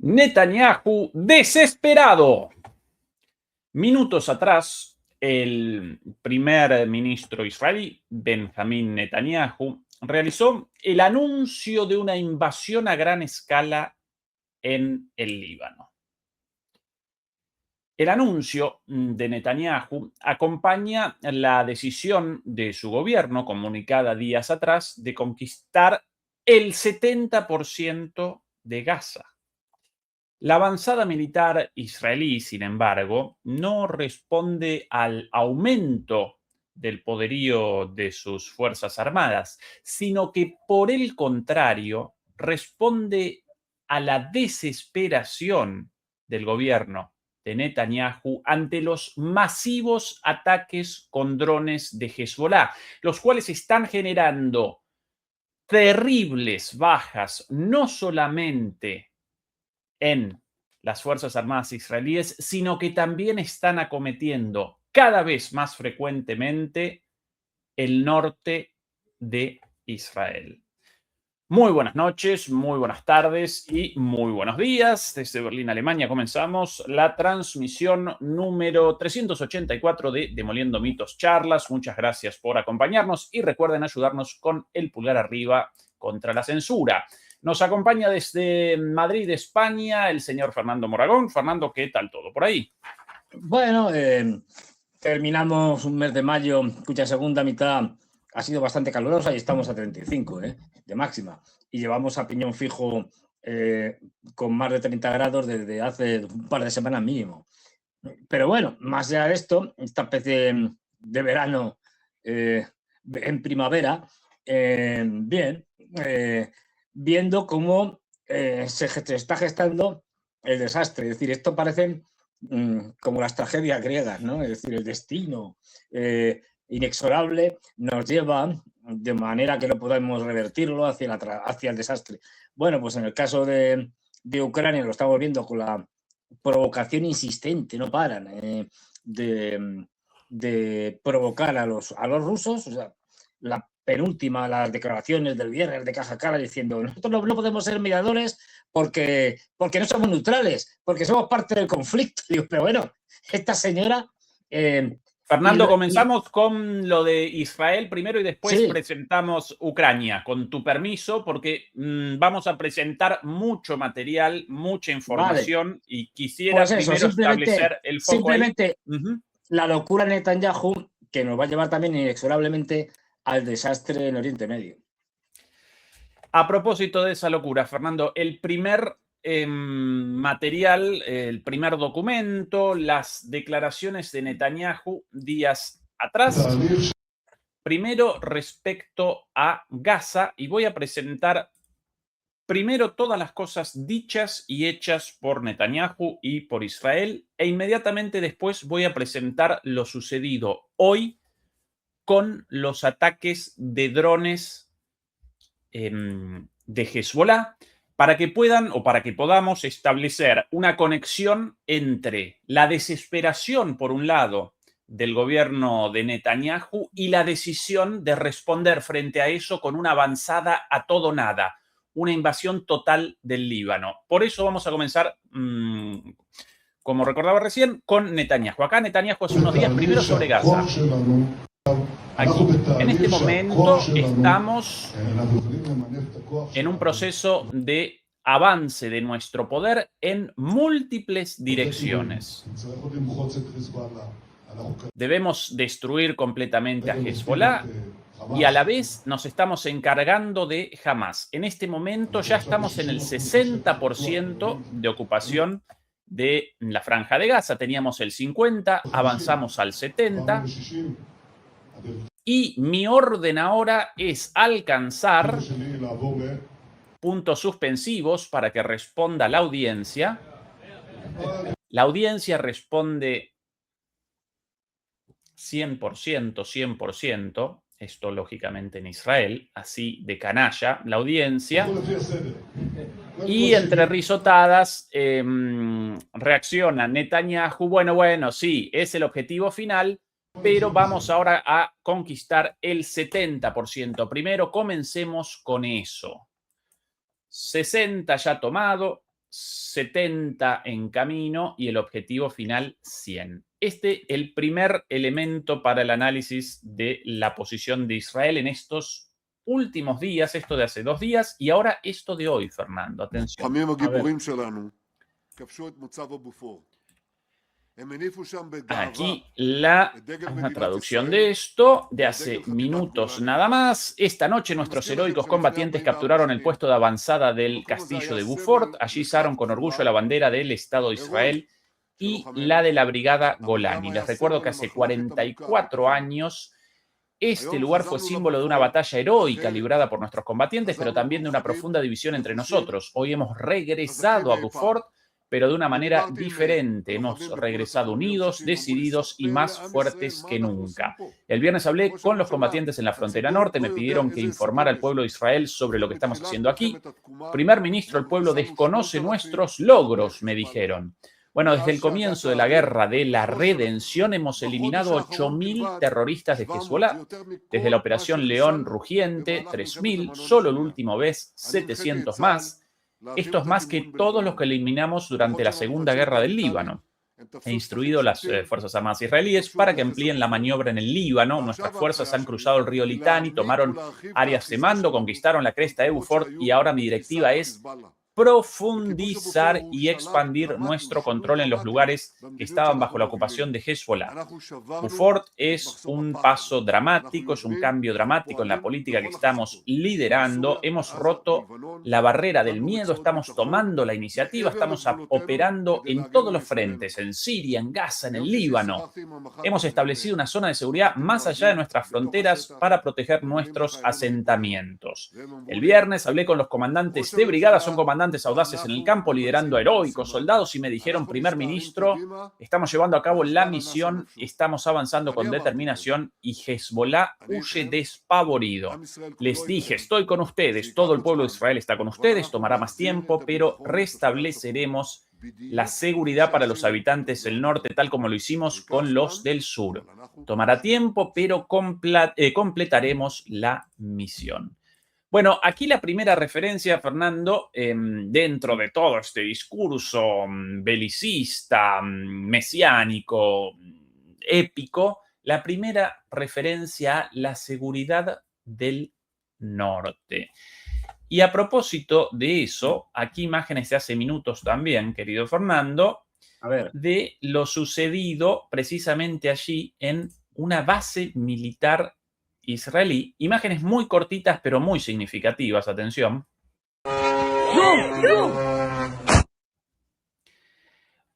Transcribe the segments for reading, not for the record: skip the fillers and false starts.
Netanyahu desesperado. Minutos atrás, el primer ministro israelí, Benjamín Netanyahu, realizó el anuncio de una invasión a gran escala en el Líbano. El anuncio de Netanyahu acompaña la decisión de su gobierno, comunicada días atrás, de conquistar el 70% de Gaza. La avanzada militar israelí, sin embargo, no responde al aumento del poderío de sus Fuerzas Armadas, sino que, por el contrario, responde a la desesperación del gobierno de Netanyahu ante los masivos ataques con drones de Hezbollah, los cuales están generando terribles bajas, no solamente en las Fuerzas Armadas israelíes, sino que también están acometiendo cada vez más frecuentemente el norte de Israel. Muy buenas noches, muy buenas tardes y muy buenos días. Desde Berlín, Alemania, comenzamos la transmisión número 384 de Demoliendo Mitos Charlas. Muchas gracias por acompañarnos y recuerden ayudarnos con el pulgar arriba contra la censura. Nos acompaña desde Madrid, España, el señor Fernando Moragón. Fernando, ¿qué tal todo por ahí? Bueno, terminamos un mes de mayo cuya segunda mitad ha sido bastante calurosa y estamos a 35 de máxima. Y llevamos a piñón fijo con más de 30 grados desde hace un par de semanas mínimo. Pero bueno, más allá de esto, esta especie de verano en primavera, bien, viendo cómo se está gestando el desastre. Es decir, esto parece como las tragedias griegas, ¿no? Es decir, el destino inexorable nos lleva de manera que no podemos revertirlo hacia el desastre. Bueno, pues en el caso de Ucrania lo estamos viendo con la provocación insistente, no paran de provocar a los rusos. O sea, la penúltima, las declaraciones del viernes de Caja Cara diciendo nosotros no podemos ser mediadores porque no somos neutrales, porque somos parte del conflicto. Digo, pero bueno, esta señora... Fernando, comenzamos con lo de Israel primero y después sí, presentamos Ucrania, con tu permiso, porque vamos a presentar mucho material, mucha información, vale. Y quisiera pues eso, primero establecer el foco simplemente ahí. La locura de Netanyahu, que nos va a llevar también inexorablemente al desastre en Oriente Medio. A propósito de esa locura, Fernando, el primer material, el primer documento, las declaraciones de Netanyahu días atrás. Primero respecto a Gaza, y voy a presentar primero todas las cosas dichas y hechas por Netanyahu y por Israel, e inmediatamente después voy a presentar lo sucedido hoy con los ataques de drones de Hezbollah, para que puedan o para que podamos establecer una conexión entre la desesperación, por un lado, del gobierno de Netanyahu y la decisión de responder frente a eso con una avanzada a todo nada, una invasión total del Líbano. Por eso vamos a comenzar, como recordaba recién, con Netanyahu. Acá Netanyahu hace unos días, primero sobre Gaza. Aquí, en este momento, estamos en un proceso de avance de nuestro poder en múltiples direcciones. Debemos destruir completamente a Hezbollah y a la vez nos estamos encargando de Hamas. En este momento ya estamos en el 60% de ocupación de la Franja de Gaza. Teníamos el 50%, avanzamos al 70%. Y mi orden ahora es alcanzar puntos suspensivos para que responda la audiencia. La audiencia responde 100%, 100%. Esto lógicamente en Israel, así de canalla, la audiencia. Y entre risotadas reacciona Netanyahu. Bueno, sí, es el objetivo final, pero vamos ahora a conquistar el 70%. Primero comencemos con eso. 60 ya tomado, 70 en camino y el objetivo final 100. El primer elemento para el análisis de la posición de Israel en estos últimos días, esto de hace 2 días, y ahora esto de hoy, Fernando. Atención. Aquí una traducción de esto de hace minutos nada más. Esta noche nuestros heroicos combatientes capturaron el puesto de avanzada del castillo de Beaufort. Allí izaron con orgullo la bandera del Estado de Israel y la de la Brigada Golani. Les recuerdo que hace 44 años este lugar fue símbolo de una batalla heroica librada por nuestros combatientes, pero también de una profunda división entre nosotros. Hoy hemos regresado a Beaufort, pero de una manera diferente. Hemos regresado unidos, decididos y más fuertes que nunca. El viernes hablé con los combatientes en la frontera norte, me pidieron que informara al pueblo de Israel sobre lo que estamos haciendo aquí. Primer ministro, el pueblo desconoce nuestros logros, me dijeron. Bueno, desde el comienzo de la guerra de la redención hemos eliminado 8.000 terroristas de Hezbollah. Desde la operación León Rugiente, 3.000, solo la última vez 700 más. Esto es más que todos los que eliminamos durante la Segunda Guerra del Líbano. He instruido a las Fuerzas Armadas israelíes para que amplíen la maniobra en el Líbano. Nuestras fuerzas han cruzado el río Litani, tomaron áreas de mando, conquistaron la cresta de Beaufort y ahora mi directiva es profundizar y expandir nuestro control en los lugares que estaban bajo la ocupación de Hezbollah. Beaufort es un paso dramático, es un cambio dramático en la política que estamos liderando. Hemos roto la barrera del miedo, estamos tomando la iniciativa, estamos operando en todos los frentes, en Siria, en Gaza, en el Líbano. Hemos establecido una zona de seguridad más allá de nuestras fronteras para proteger nuestros asentamientos. El viernes hablé con los comandantes de brigada, son comandantes audaces en el campo, liderando heroicos soldados, y me dijeron: primer ministro, estamos llevando a cabo la misión, estamos avanzando con determinación y Hezbollah huye despavorido. Les dije: estoy con ustedes, todo el pueblo de Israel está con ustedes, tomará más tiempo, pero restableceremos la seguridad para los habitantes del norte, tal como lo hicimos con los del sur. Tomará tiempo, pero completaremos la misión. Bueno, aquí la primera referencia, Fernando, dentro de todo este discurso belicista, mesiánico, épico, la primera referencia a la seguridad del norte. Y a propósito de eso, aquí imágenes de hace minutos también, querido Fernando, de lo sucedido precisamente allí en una base militar israelí. Imágenes muy cortitas, pero muy significativas. Atención.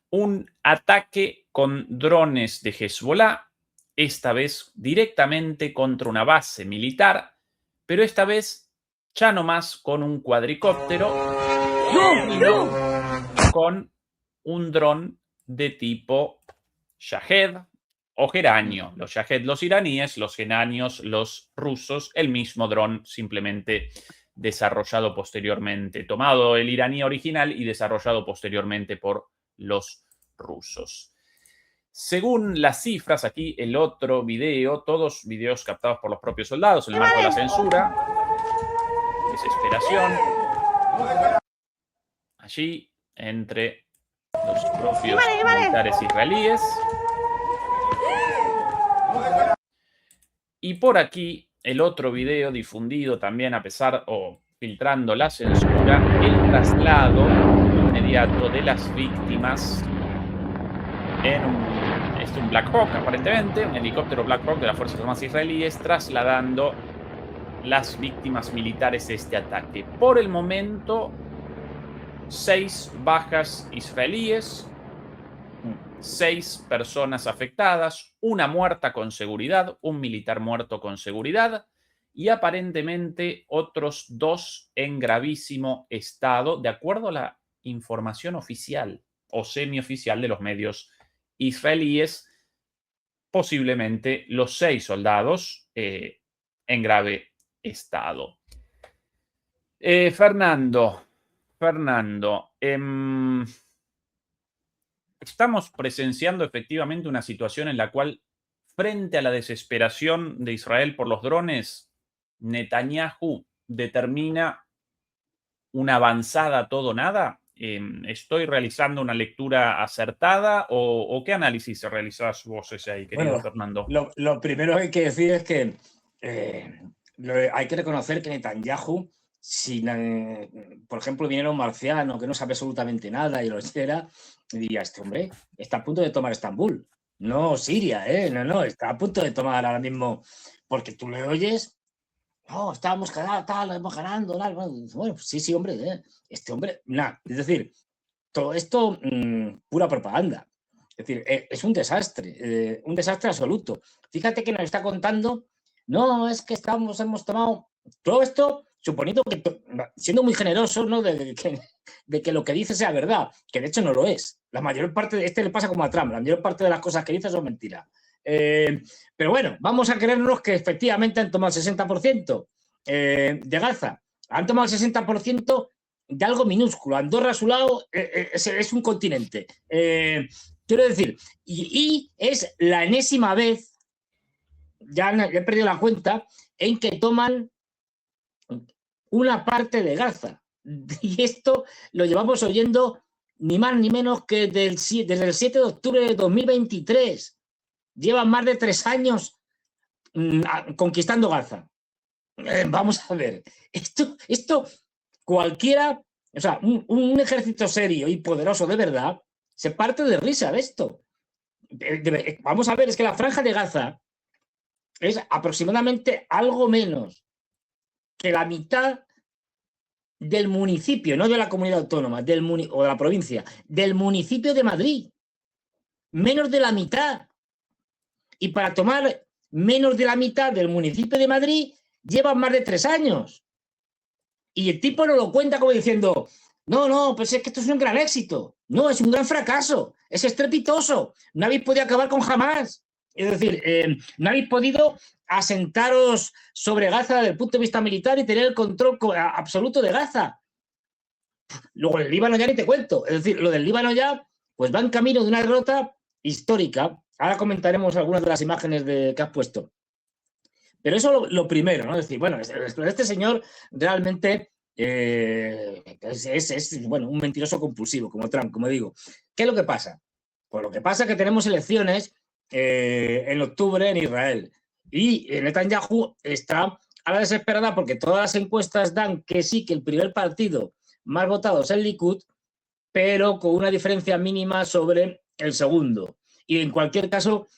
Un ataque con drones de Hezbollah, esta vez directamente contra una base militar, pero esta vez ya no más con un cuadricóptero, sino con un dron de tipo Shahed o geranio. Los Shahed los iraníes, los geranios los rusos, el mismo dron simplemente desarrollado posteriormente, tomado el iraní original y desarrollado posteriormente por los rusos. Según las cifras, aquí el otro video, todos videos captados por los propios soldados en el marco de la censura, desesperación, allí entre los propios militares israelíes. Y por aquí el otro video difundido también a pesar o filtrando la censura, el traslado inmediato de las víctimas en un Black Hawk, aparentemente, un helicóptero Black Hawk de las Fuerzas Armadas israelíes, trasladando las víctimas militares de este ataque. Por el momento, 6 bajas israelíes, 6 personas afectadas, una muerta con seguridad, un militar muerto con seguridad y aparentemente otros 2 en gravísimo estado, de acuerdo a la información oficial o semioficial de los medios israelíes. Posiblemente los 6 soldados en grave estado. Fernando, estamos presenciando efectivamente una situación en la cual, frente a la desesperación de Israel por los drones, Netanyahu determina una avanzada a todo nada ¿Estoy realizando una lectura acertada o qué análisis realizás vos ahí, querido Bueno, Fernando? lo primero que hay que decir es que hay que reconocer que Netanyahu, si, por ejemplo, viniera un marciano que no sabe absolutamente nada y lo hiciera, diría, este hombre está a punto de tomar Estambul. No Siria, no, está a punto de tomar ahora mismo, porque tú le oyes, estábamos ganando, tal. Bueno, pues sí, hombre, este hombre, nada. Es decir, todo esto, pura propaganda. Es decir, es un desastre absoluto. Fíjate que nos está contando, no, es que hemos tomado todo esto, suponiendo que, siendo muy generosos, ¿no? de que lo que dice sea verdad, que de hecho no lo es. La mayor parte, le pasa como a Trump, la mayor parte de las cosas que dice son mentiras. Pero bueno, vamos a creernos que efectivamente han tomado el 60% de Gaza. Han tomado el 60% de algo minúsculo. Andorra a su lado es un continente. Quiero decir, y es la enésima vez, ya he perdido la cuenta, en que toman una parte de Gaza. Y esto lo llevamos oyendo ni más ni menos que desde el 7 de octubre de 2023. Llevan más de 3 años conquistando Gaza. Vamos a ver, esto cualquiera, o sea, un ejército serio y poderoso de verdad, se parte de risa de esto. Vamos a ver, es que la franja de Gaza es aproximadamente algo menos que la mitad del municipio, no de la comunidad autónoma, o de la provincia, del municipio de Madrid. Menos de la mitad. Y para tomar menos de la mitad del municipio de Madrid, llevan más de 3 años. Y el tipo no lo cuenta como diciendo, no, pues es que esto es un gran éxito. No, es un gran fracaso. Es estrepitoso. No habéis podido acabar con Hamás. Es decir, no habéis podido asentaros sobre Gaza desde el punto de vista militar y tener el control absoluto de Gaza. Luego el Líbano ya ni te cuento. Es decir, lo del Líbano ya, pues va en camino de una derrota histórica. Ahora comentaremos algunas de las imágenes que has puesto. Pero eso lo primero, ¿no? Es decir, bueno, este señor realmente es bueno, un mentiroso compulsivo, como Trump, como digo. ¿Qué es lo que pasa? Pues lo que pasa es que tenemos elecciones en octubre en Israel. Y Netanyahu está a la desesperada porque todas las encuestas dan que sí, que el primer partido más votado es el Likud, pero con una diferencia mínima sobre el segundo. Y en cualquier caso,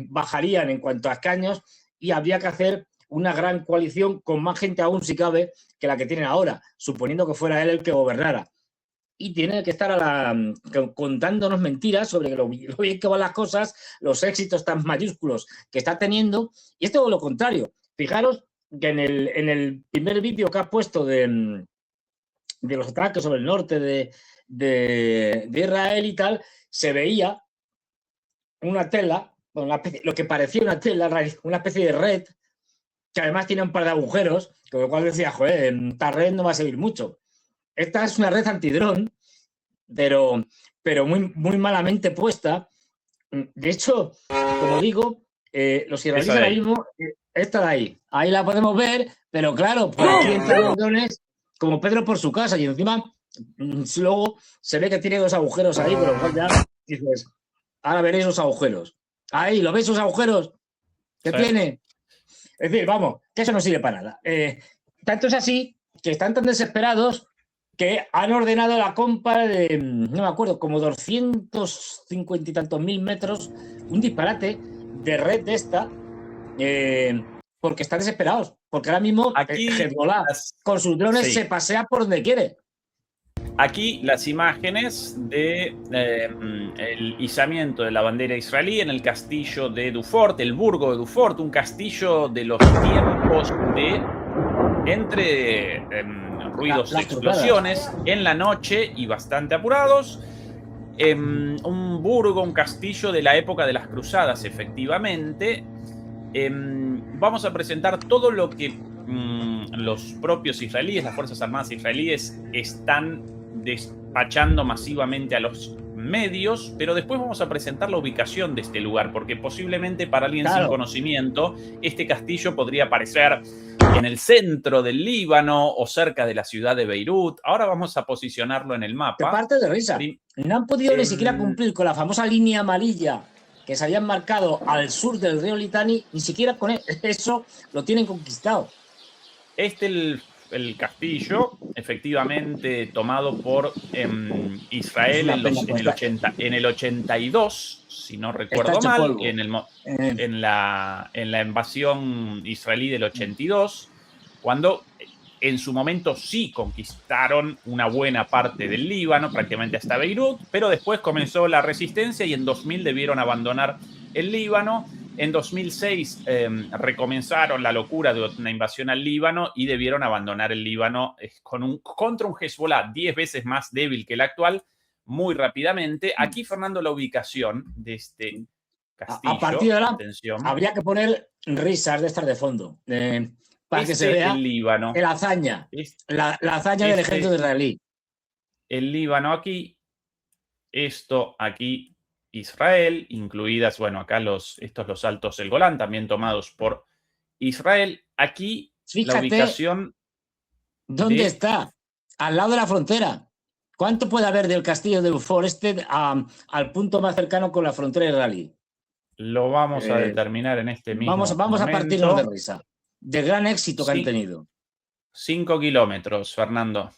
bajarían en cuanto a escaños y habría que hacer una gran coalición con más gente aún, si cabe, que la que tienen ahora, suponiendo que fuera él el que gobernara. Y tiene que estar contándonos mentiras sobre lo bien que van las cosas, los éxitos tan mayúsculos que está teniendo, y es todo lo contrario. Fijaros que en el primer vídeo que has puesto de los ataques sobre el norte de Israel y tal, se veía una tela, lo que parecía una tela, una especie de red, que además tiene un par de agujeros, con lo cual decía, joder, esta red no va a servir mucho. Esta es una red antidrón, pero muy, muy malamente puesta. De hecho, como digo, los israelíes ahora mismo, esta de ahí la podemos ver, pero claro, por aquí entran los drones como Pedro por su casa, y encima luego se ve que tiene 2 agujeros ahí, pero mejor ya dices, ahora veréis los agujeros. Ahí, ¿lo veis esos agujeros que tiene? Es decir, vamos, que eso no sirve para nada. Tanto es así que están tan desesperados que han ordenado la compra de, no me acuerdo, como 250 y tantos mil metros, un disparate de red de esta, porque están desesperados. Porque ahora mismo Hezbollah con sus drones se pasea por donde quiere. Aquí las imágenes de el izamiento de la bandera israelí en el castillo de Dufort, el burgo de Dufort, un castillo de los tiempos de entre ruidos de explosiones en la noche y bastante apurados. Un burgo, un castillo de la época de las cruzadas, efectivamente. Vamos a presentar todo lo que los propios israelíes, las Fuerzas Armadas israelíes, están despachando masivamente a los medios, pero después vamos a presentar la ubicación de este lugar, porque posiblemente para alguien sin Claro. conocimiento, este castillo podría aparecer en el centro del Líbano o cerca de la ciudad de Beirut. Ahora vamos a posicionarlo en el Te mapa. partes de risa. No han podido ni siquiera cumplir con la famosa línea amarilla que se habían marcado al sur del río Litani, ni siquiera con eso lo tienen conquistado. El castillo, efectivamente tomado por Israel en el 82, si no recuerdo mal, en la invasión israelí del 82, cuando en su momento sí conquistaron una buena parte del Líbano, prácticamente hasta Beirut, pero después comenzó la resistencia y en 2000 debieron abandonar el Líbano. En 2006 recomenzaron la locura de una invasión al Líbano y debieron abandonar el Líbano contra un Hezbollah 10 veces más débil que el actual, muy rápidamente. Aquí, Fernando, la ubicación de este castillo. A partir de ahora, habría que poner risas de estas de fondo, para que se vea el Líbano. La hazaña, la hazaña del ejército israelí. El Líbano aquí, esto aquí, Israel, incluidas, bueno, acá los altos del Golán, también tomados por Israel. Aquí, fíjate, la ubicación. ¿Dónde está? Al lado de la frontera. ¿Cuánto puede haber del castillo de Forested al punto más cercano con la frontera israelí? Lo vamos a determinar en este mismo Vamos momento. a partirnos de risa. Del gran éxito que han tenido. 5 kilómetros, Fernando.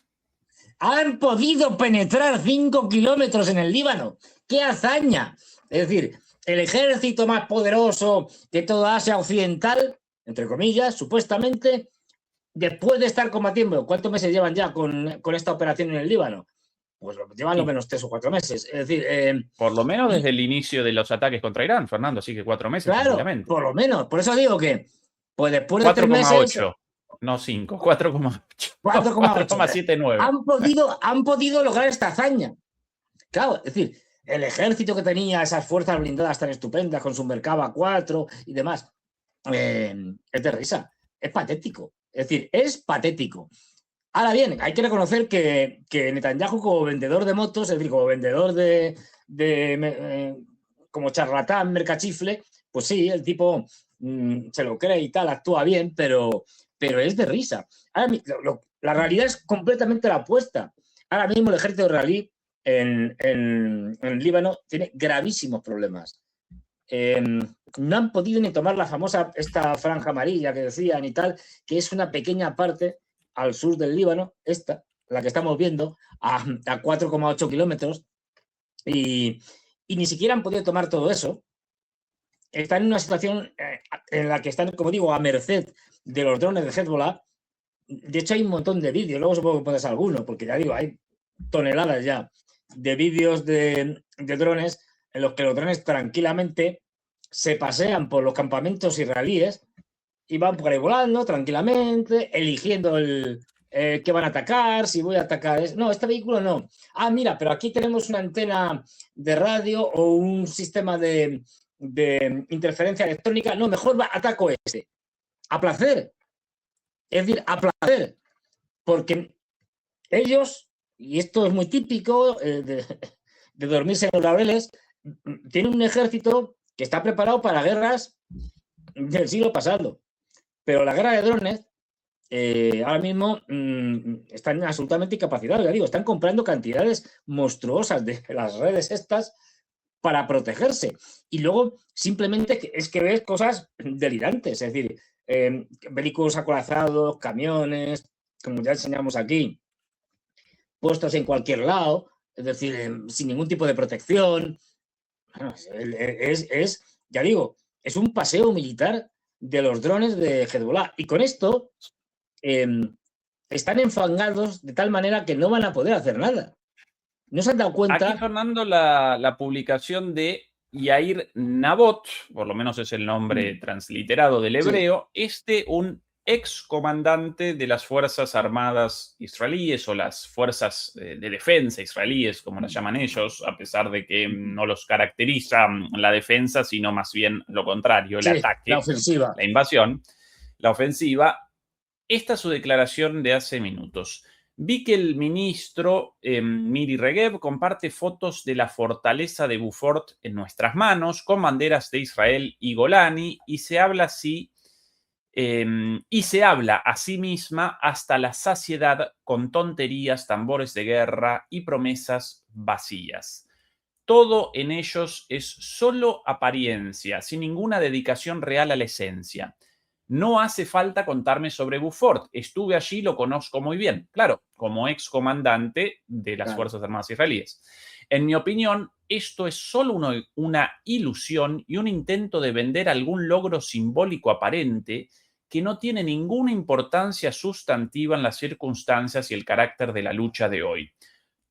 Han podido penetrar 5 kilómetros en el Líbano. ¡Qué hazaña! Es decir, el ejército más poderoso de toda Asia Occidental, entre comillas, supuestamente, después de estar combatiendo, ¿cuántos meses llevan ya con esta operación en el Líbano? Pues llevan lo menos 3 o 4 meses. Es decir, por lo menos desde el inicio de los ataques contra Irán, Fernando, así que 4 meses. Claro, por lo menos. Por eso digo que, pues después de 3 meses. 4,8. No 5, 4,8. 4,79. Han podido lograr esta hazaña. Claro, es decir, el ejército que tenía esas fuerzas blindadas tan estupendas con su Merkava 4 y demás, es de risa. Es patético. Es decir, es patético. Ahora bien, hay que reconocer que Netanyahu, como vendedor de motos, es decir, como vendedor como charlatán, mercachifle, pues sí, el tipo se lo cree y tal, actúa bien, pero es de risa. Ahora, la realidad es completamente la opuesta. Ahora mismo el ejército israelí en el Líbano tiene gravísimos problemas. No han podido ni tomar la famosa esta franja amarilla que decían y tal, que es una pequeña parte al sur del Líbano, esta, la que estamos viendo, a 4,8 kilómetros, y ni siquiera han podido tomar todo eso. Están en una situación en la que están, como digo, a merced de los drones de Hezbollah. De hecho, hay un montón de vídeos, luego supongo que pones alguno, porque ya digo, hay toneladas ya de vídeos de drones en los que los drones tranquilamente se pasean por los campamentos israelíes y van por ahí volando tranquilamente, eligiendo qué van a atacar, si voy a atacar. No, este vehículo no. Ah, mira, pero aquí tenemos una antena de radio o un sistema de interferencia electrónica. No, mejor ataco este. A placer. Es decir, a placer. Porque ellos, y esto es muy típico de dormirse en los laureles, tienen un ejército que está preparado para guerras del siglo pasado. Pero la guerra de drones ahora mismo están absolutamente incapacitados. Ya digo, están comprando cantidades monstruosas de las redes estas para protegerse. Y luego simplemente es que ves cosas delirantes. Es decir, vehículos acorazados, camiones, como ya enseñamos aquí, puestos en cualquier lado, es decir, sin ningún tipo de protección. Bueno, ya digo, es un paseo militar de los drones de Hezbollah. Y con esto están enfangados de tal manera que no van a poder hacer nada. ¿No se han dado cuenta? Aquí, Fernando, la publicación de Yair Nabot, por lo menos es el nombre transliterado del hebreo, un excomandante de las Fuerzas Armadas israelíes o las Fuerzas de Defensa israelíes, como las llaman ellos, a pesar de que no los caracteriza la defensa, sino más bien lo contrario, el ataque, la ofensiva, la invasión, la ofensiva. Esta es su declaración de hace minutos. Vi que el ministro Miri Regev comparte fotos de la fortaleza de Beaufort en nuestras manos, con banderas de Israel y Golani, y se habla a sí misma hasta la saciedad con tonterías, tambores de guerra y promesas vacías. Todo en ellos es solo apariencia, sin ninguna dedicación real a la esencia. No hace falta contarme sobre Beaufort. Estuve allí, lo conozco muy bien. Claro, como excomandante de las Claro. Fuerzas Armadas israelíes. En mi opinión, esto es solo una ilusión y un intento de vender algún logro simbólico aparente que no tiene ninguna importancia sustantiva en las circunstancias y el carácter de la lucha de hoy.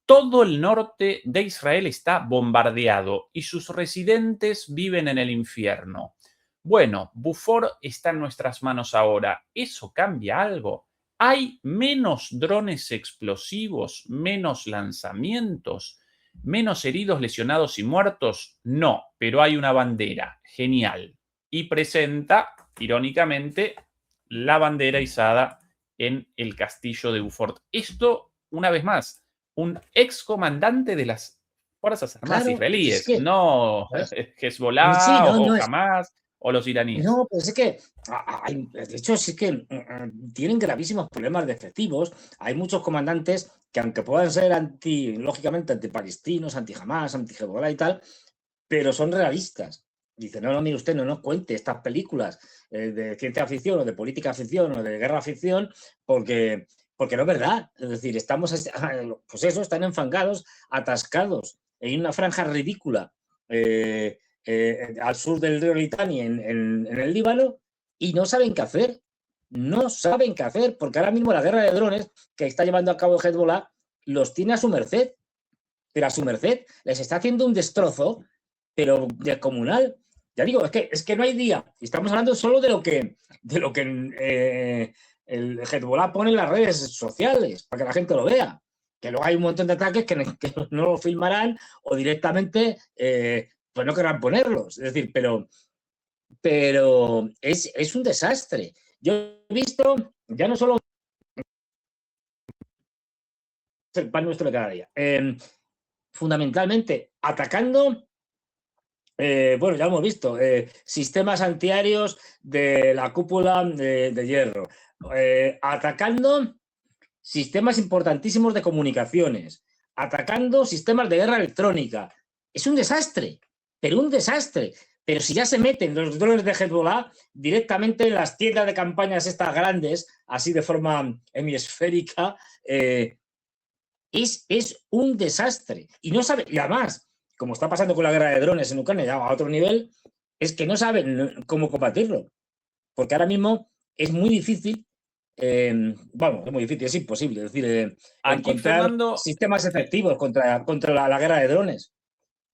Todo el norte de Israel está bombardeado y sus residentes viven en el infierno. Bueno, Beaufort está en nuestras manos ahora. ¿Eso cambia algo? ¿Hay menos drones explosivos, menos lanzamientos, menos heridos, lesionados y muertos? No, pero hay una bandera. Genial. Y presenta, irónicamente, la bandera izada en el castillo de Beaufort. Esto, una vez más, un excomandante de las Fuerzas Armadas Claro, es israelíes, que, no ¿sabes? Sí, Hezbollah no, o no, Hamas o los iraníes. no, pues es que, de hecho, sí que tienen gravísimos problemas de efectivos. Hay muchos comandantes que, aunque puedan ser lógicamente, antipalestinos, anti-Hamas, anti-Hezbollah y tal, pero son realistas. Dice, no, no, mire usted, no nos cuente estas películas de ciencia ficción o de política ficción o de guerra ficción, porque no es verdad. Es decir, estamos, pues eso, están enfangados, atascados en una franja ridícula al sur del río Litani, en el Líbano, y no saben qué hacer. No saben qué hacer, porque ahora mismo la guerra de drones que está llevando a cabo Hezbollah los tiene a su merced, pero a su merced les está haciendo un destrozo, pero descomunal. Ya digo, es que no hay día. Estamos hablando solo de lo que el Hezbollah pone en las redes sociales para que la gente lo vea. Que luego hay un montón de ataques que no lo filmarán o directamente pues no querrán ponerlos. Es decir, pero es un desastre. Yo he visto, ya no solo el pan nuestro de cada día, fundamentalmente atacando, bueno, ya hemos visto, sistemas antiaéreos de la cúpula de hierro, atacando sistemas importantísimos de comunicaciones, atacando sistemas de guerra electrónica. Es un desastre, pero un desastre. Pero si ya se meten los drones de Hezbollah directamente en las tiendas de campañas estas grandes, así de forma hemisférica, es un desastre. Y no sabe, y además, como está pasando con la guerra de drones en Ucrania ya a otro nivel, es que no saben cómo combatirlo. Porque ahora mismo es muy difícil, bueno, es muy difícil, es imposible, es decir, Aquí, encontrar Fernando, sistemas sí, efectivos contra la guerra de drones.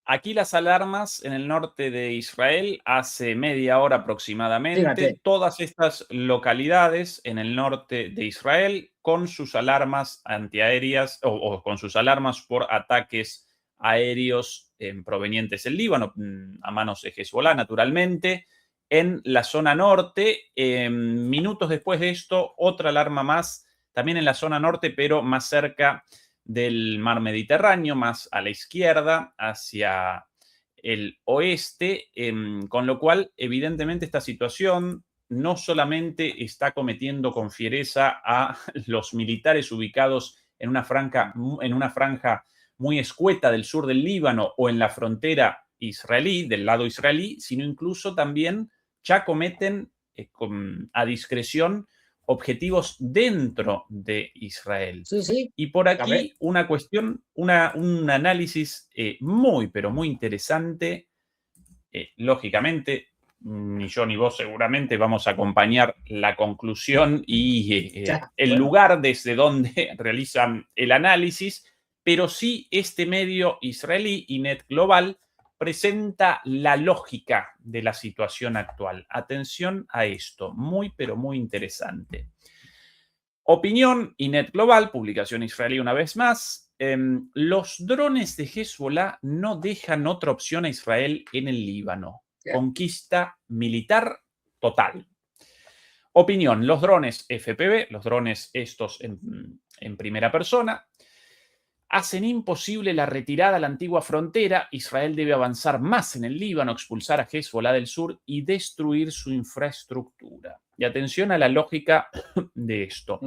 aquí las alarmas en el norte de Israel hace media hora Fíjate, aproximadamente, todas estas localidades en el norte de Israel con sus alarmas antiaéreas o con sus alarmas por ataques aéreos provenientes del Líbano, a manos de Hezbollah, naturalmente. En la zona norte, minutos después de esto, otra alarma más, también en la zona norte, pero más cerca del mar Mediterráneo, más a la izquierda, hacia el oeste, con lo cual, evidentemente, esta situación no solamente está cometiendo con fiereza a los militares ubicados en una franja muy escueta del sur del Líbano o en la frontera israelí, del lado israelí, sino incluso también ya cometen a discreción objetivos dentro de Israel. sí, sí. Y por A ver, aquí una cuestión, un análisis muy, pero muy interesante. Lógicamente, ni yo ni vos seguramente vamos a acompañar la conclusión y ya, el bueno, lugar desde donde realizan el análisis, pero sí este medio israelí, Inet Global, presenta la lógica de la situación actual. Atención a esto, muy, pero muy interesante. Opinión, Inet Global, publicación israelí una vez más. Los drones de Hezbollah no dejan otra opción a Israel en el Líbano. ya, Conquista militar total. Opinión, los drones FPV, los drones estos en primera persona. Hacen imposible la retirada a la antigua frontera. Israel debe avanzar más en el Líbano, expulsar a Hezbollah del sur y destruir su infraestructura. Y atención a la lógica de esto.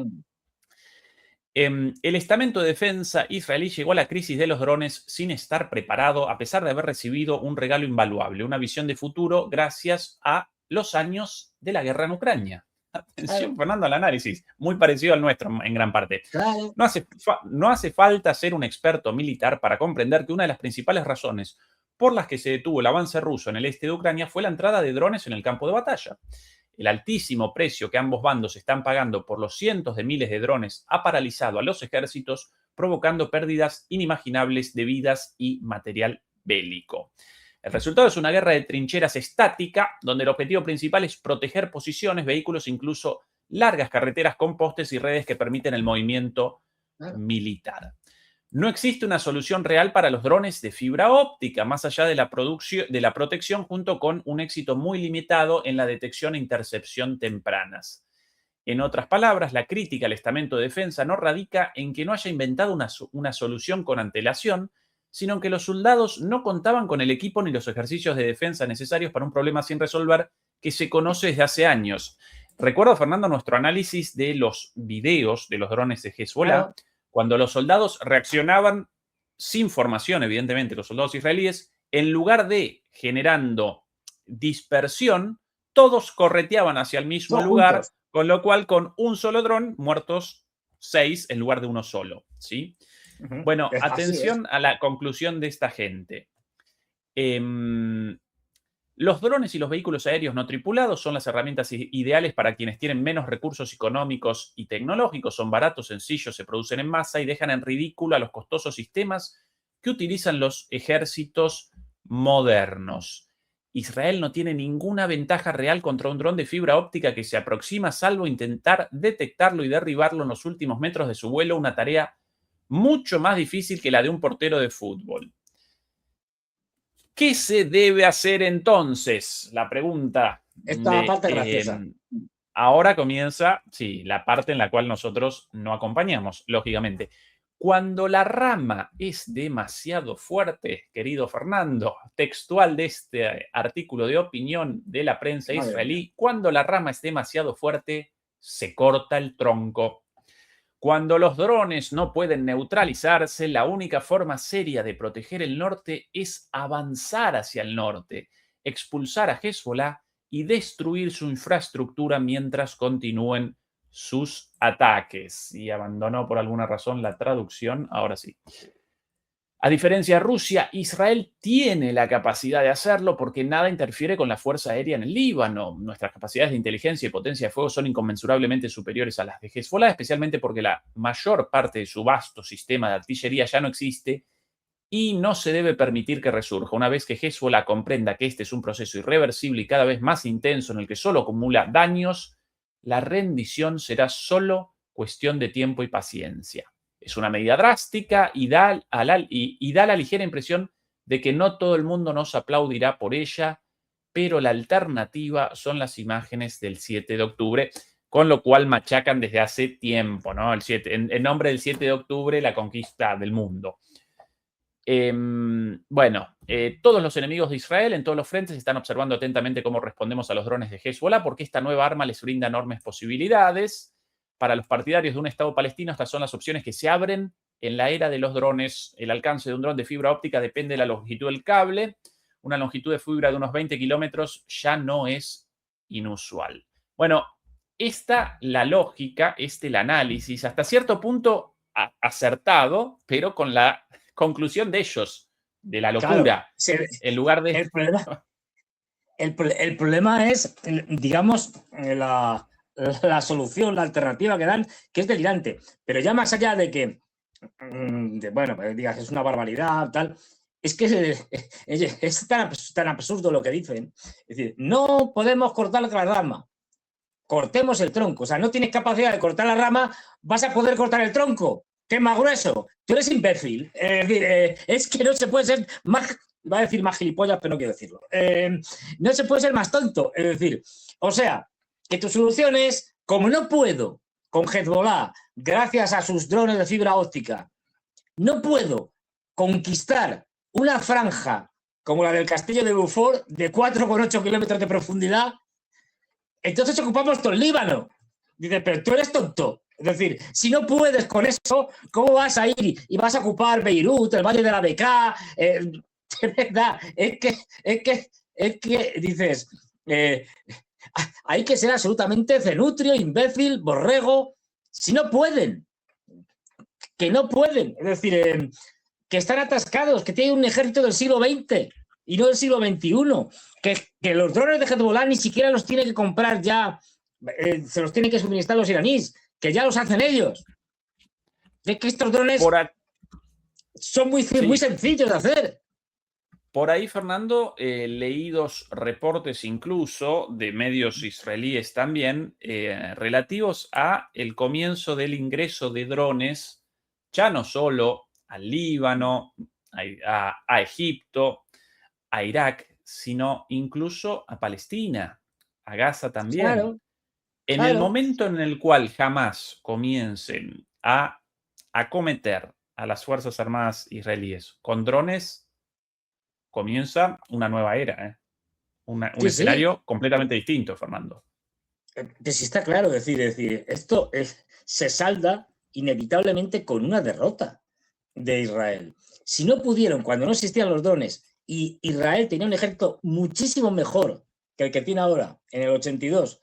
El estamento de defensa israelí llegó a la crisis de los drones sin estar preparado, a pesar de haber recibido un regalo invaluable, una visión de futuro gracias a los años de la guerra en Ucrania. Atención, Fernando, al análisis, muy parecido al nuestro en gran parte. Claro. No hace falta ser un experto militar para comprender que una de las principales razones por las que se detuvo el avance ruso en el este de Ucrania fue la entrada de drones en el campo de batalla. El altísimo precio que ambos bandos están pagando por los cientos de miles de drones ha paralizado a los ejércitos, provocando pérdidas inimaginables de vidas y material bélico. El resultado es una guerra de trincheras estática, donde el objetivo principal es proteger posiciones, vehículos, incluso largas carreteras con postes y redes que permiten el movimiento militar. No existe una solución real para los drones de fibra óptica, más allá de la protección, junto con un éxito muy limitado en la detección e intercepción tempranas. En otras palabras, la crítica al estamento de defensa no radica en que no haya inventado una solución con antelación, sino en que los soldados no contaban con el equipo ni los ejercicios de defensa necesarios para un problema sin resolver que se conoce desde hace años. Recuerdo, Fernando, nuestro análisis de los videos de los drones de Hezbollah, cuando los soldados reaccionaban sin formación, evidentemente, los soldados israelíes, en lugar de generando dispersión, todos correteaban hacia el mismo lugar, con lo cual con un solo dron, muertos 6 en lugar de uno solo, ¿sí? Bueno, atención a la conclusión de esta gente. Los drones y los vehículos aéreos no tripulados son las herramientas ideales para quienes tienen menos recursos económicos y tecnológicos. Son baratos, sencillos, se producen en masa y dejan en ridículo a los costosos sistemas que utilizan los ejércitos modernos. Israel no tiene ninguna ventaja real contra un dron de fibra óptica que se aproxima, salvo intentar detectarlo y derribarlo en los últimos metros de su vuelo, una tarea mucho más difícil que la de un portero de fútbol. ¿Qué se debe hacer entonces? La pregunta. Esta parte graciosa. Ahora comienza, sí, la parte en la cual nosotros no acompañamos, lógicamente. Cuando la rama es demasiado fuerte, querido Fernando, textual de este artículo de opinión de la prensa israelí, cuando la rama es demasiado fuerte, se corta el tronco. Cuando los drones no pueden neutralizarse, la única forma seria de proteger el norte es avanzar hacia el norte, expulsar a Hezbollah y destruir su infraestructura mientras continúen sus ataques. Y abandonó por alguna razón la traducción, ahora sí. A diferencia de Rusia, Israel tiene la capacidad de hacerlo porque nada interfiere con la fuerza aérea en el Líbano. Nuestras capacidades de inteligencia y potencia de fuego son inconmensurablemente superiores a las de Hezbollah, especialmente porque la mayor parte de su vasto sistema de artillería ya no existe y no se debe permitir que resurja. Una vez que Hezbollah comprenda que este es un proceso irreversible y cada vez más intenso en el que solo acumula daños, la rendición será solo cuestión de tiempo y paciencia. Es una medida drástica y da la ligera impresión de que no todo el mundo nos aplaudirá por ella, pero la alternativa son las imágenes del 7 de octubre, con lo cual machacan desde hace tiempo, ¿no? En nombre del 7 de octubre, la conquista del mundo. Todos los enemigos de Israel en todos los frentes están observando atentamente cómo respondemos a los drones de Hezbollah, porque esta nueva arma les brinda enormes posibilidades. Para los partidarios de un Estado palestino, estas son las opciones que se abren en la era de los drones. El alcance de un dron de fibra óptica depende de la longitud del cable. Una longitud de fibra de unos 20 kilómetros ya no es inusual. Bueno, la lógica, el análisis, hasta cierto punto acertado, pero con la conclusión de ellos, de la locura, claro, en lugar de... El problema es, digamos, la solución, la alternativa que dan, que es delirante. Pero ya más allá de que, digas, es una barbaridad, tal, es que es tan absurdo lo que dicen. Es decir, no podemos cortar la rama, cortemos el tronco. O sea, no tienes capacidad de cortar la rama, vas a poder cortar el tronco, que es más grueso. Tú eres imbécil. Es decir, es que no se puede ser más... Iba a decir más gilipollas, pero no quiero decirlo. No se puede ser más tonto. Es decir, o sea, que tu solución es, como no puedo con Hezbollah, gracias a sus drones de fibra óptica, no puedo conquistar una franja como la del castillo de Beaufort de 4,8 kilómetros de profundidad, entonces ocupamos todo el Líbano. Dice, pero tú eres tonto. Es decir, si no puedes con eso, ¿cómo vas a ir y vas a ocupar Beirut, el Valle de la Bekaa? De verdad, es que dices, hay que ser absolutamente cenutrio, imbécil, borrego. Si no pueden, que no pueden. Es decir, que están atascados, que tienen un ejército del siglo XX y no del siglo XXI, que los drones de Hezbollah ni siquiera los tiene que comprar ya, se los tienen que suministrar los iraníes, que ya los hacen ellos. Es que estos drones son muy sencillos de hacer. Por ahí, Fernando, leí dos reportes incluso de medios israelíes también relativos a el comienzo del ingreso de drones, ya no solo al Líbano, a Egipto, a Irak, sino incluso a Palestina, a Gaza también. Claro, en el momento en el cual jamás comiencen a acometer a las Fuerzas Armadas israelíes con drones, comienza una nueva era, un escenario completamente distinto, Fernando. Que sí está claro, decir, esto se salda inevitablemente con una derrota de Israel. Si no pudieron, cuando no existían los drones, y Israel tenía un ejército muchísimo mejor que el que tiene ahora, en el 82,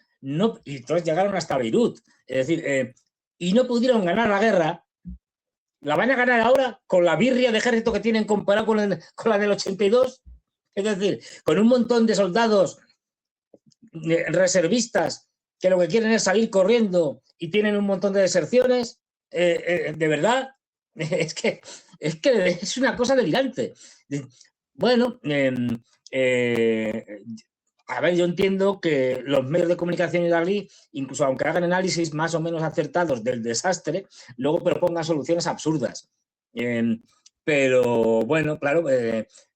y entonces llegaron hasta Beirut, es decir, y no pudieron ganar la guerra, la van a ganar ahora con la birria de ejército que tienen comparado con la del 82, es decir, con un montón de soldados reservistas que lo que quieren es salir corriendo y tienen un montón de deserciones, de verdad, es que es una cosa delirante. Bueno, a ver, yo entiendo que los medios de comunicación israelí, incluso aunque hagan análisis más o menos acertados del desastre, luego propongan soluciones absurdas. Pero bueno, claro,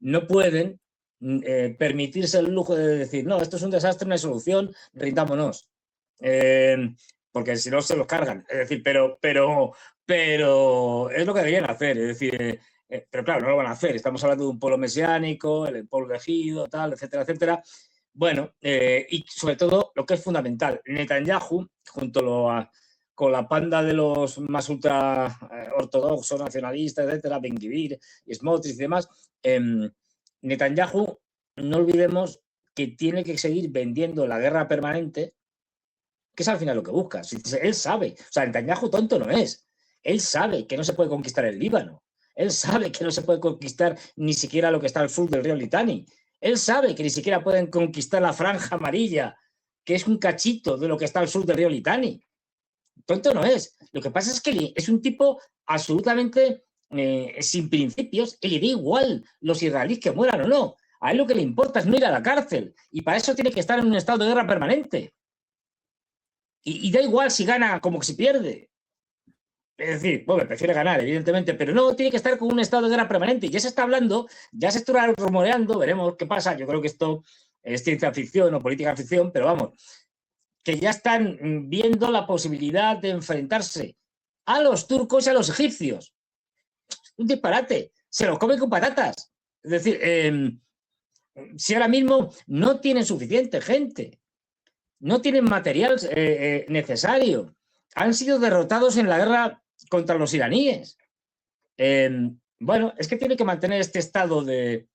no pueden permitirse el lujo de decir, no, esto es un desastre, no hay solución, rindámonos. Porque si no se los cargan. Es decir, pero es lo que deberían hacer. Es decir, pero claro, no lo van a hacer. Estamos hablando de un pueblo mesiánico, el pueblo elegido, tal, etcétera, etcétera. Bueno, y sobre todo lo que es fundamental, Netanyahu, con la panda de los más ultra ortodoxos, nacionalistas, etcétera, Ben Gvir y Smotrich y demás, Netanyahu, no olvidemos que tiene que seguir vendiendo la guerra permanente, que es al final lo que busca. Él sabe, o sea, Netanyahu tonto no es. Él sabe que no se puede conquistar el Líbano. Él sabe que no se puede conquistar ni siquiera lo que está al sur del río Litani. Él sabe que ni siquiera pueden conquistar la franja amarilla, que es un cachito de lo que está al sur del río Litani. Tonto no es. Lo que pasa es que es un tipo absolutamente sin principios y le da igual los israelíes que mueran o no. A él lo que le importa es no ir a la cárcel y para eso tiene que estar en un estado de guerra permanente. Y da igual si gana como si pierde. Es decir, bueno, prefiere ganar, evidentemente, pero no, tiene que estar con un estado de guerra permanente. Y ya se está hablando, ya se está rumoreando, veremos qué pasa. Yo creo que esto es ciencia ficción o política ficción, pero vamos, que ya están viendo la posibilidad de enfrentarse a los turcos y a los egipcios. Un disparate, se los comen con patatas. Es decir, si ahora mismo no tienen suficiente gente, no tienen material necesario, han sido derrotados en la guerra contra los iraníes. Bueno, es que tiene que mantener este estado de,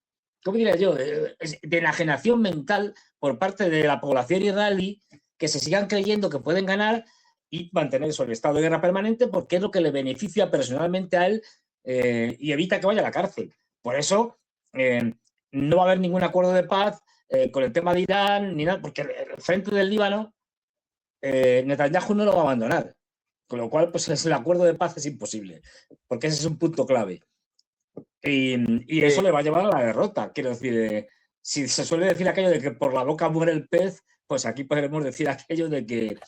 ¿cómo diría yo?, de enajenación mental por parte de la población israelí, que se sigan creyendo que pueden ganar y mantener eso, el estado de guerra permanente, porque es lo que le beneficia personalmente a él y evita que vaya a la cárcel. Por eso no va a haber ningún acuerdo de paz con el tema de Irán, ni nada, porque el frente del Líbano, Netanyahu no lo va a abandonar. Con lo cual, pues el acuerdo de paz es imposible, porque ese es un punto clave. Y eso le va a llevar a la derrota. Quiero decir, si se suele decir aquello de que por la boca muere el pez, pues aquí podremos decir aquello de que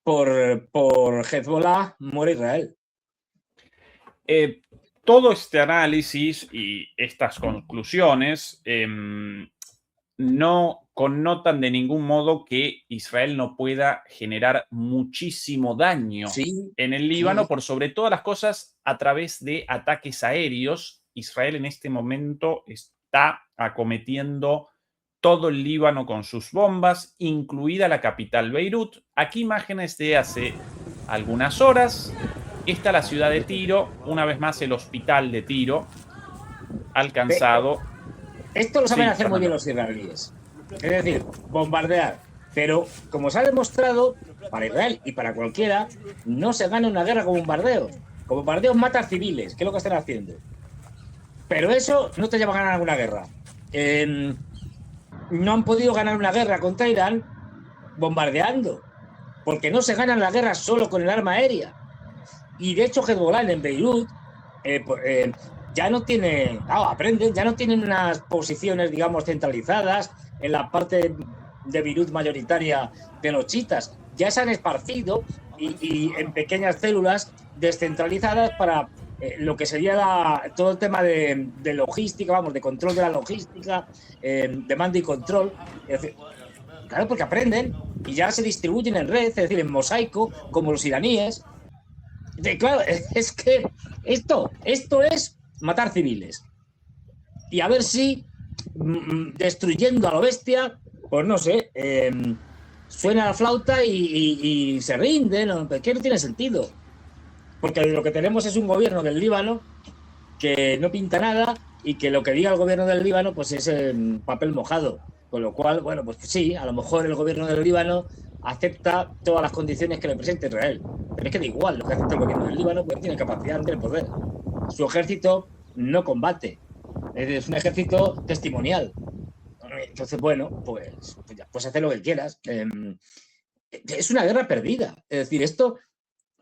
por Hezbollah muere Israel. Todo este análisis y estas conclusiones no connotan de ningún modo que Israel no pueda generar muchísimo daño Sí, en el sí. Líbano, por sobre todas las cosas, a través de ataques aéreos. Israel en este momento está acometiendo todo el Líbano con sus bombas, incluida la capital Beirut. Aquí imágenes de hace algunas horas. Esta es la ciudad de Tiro, una vez más el hospital de Tiro, Pe- alcanzado. Esto lo saben Sí, hacer muy bien Fernando. los israelíes. Es decir, bombardear. Pero, como se ha demostrado, para Israel y para cualquiera, no se gana una guerra con bombardeos. Con bombardeos mata civiles, que es lo que están haciendo. Pero eso no te lleva a ganar una guerra. No han podido ganar una guerra contra Irán bombardeando, porque no se gana la guerra solo con el arma aérea. Y de hecho, Hezbollah en Beirut ya no tiene, aprenden, ya no tienen unas posiciones, digamos, centralizadas en la parte de Beirut mayoritaria de los chiitas. Ya se han esparcido y en pequeñas células descentralizadas para lo que sería todo el tema de logística, vamos, de control de la logística, de mando y control. Es decir, claro, porque aprenden y ya se distribuyen en red, es decir, en mosaico, como los iraníes. Claro, es que esto es matar civiles. Y a ver si destruyendo a lo bestia, pues no sé, suena la flauta y se rinden, ¿no? Que no tiene sentido. Porque lo que tenemos es un gobierno del Líbano que no pinta nada y que lo que diga el gobierno del Líbano pues es papel mojado. Con lo cual, bueno, pues sí, a lo mejor el gobierno del Líbano acepta todas las condiciones que le presente Israel. Pero es que da igual lo que acepta el gobierno del Líbano, pues tiene capacidad, no tiene poder. Su ejército no combate. Es un ejército testimonial. Entonces, bueno, pues hace lo que quieras. Es una guerra perdida. Es decir, esto,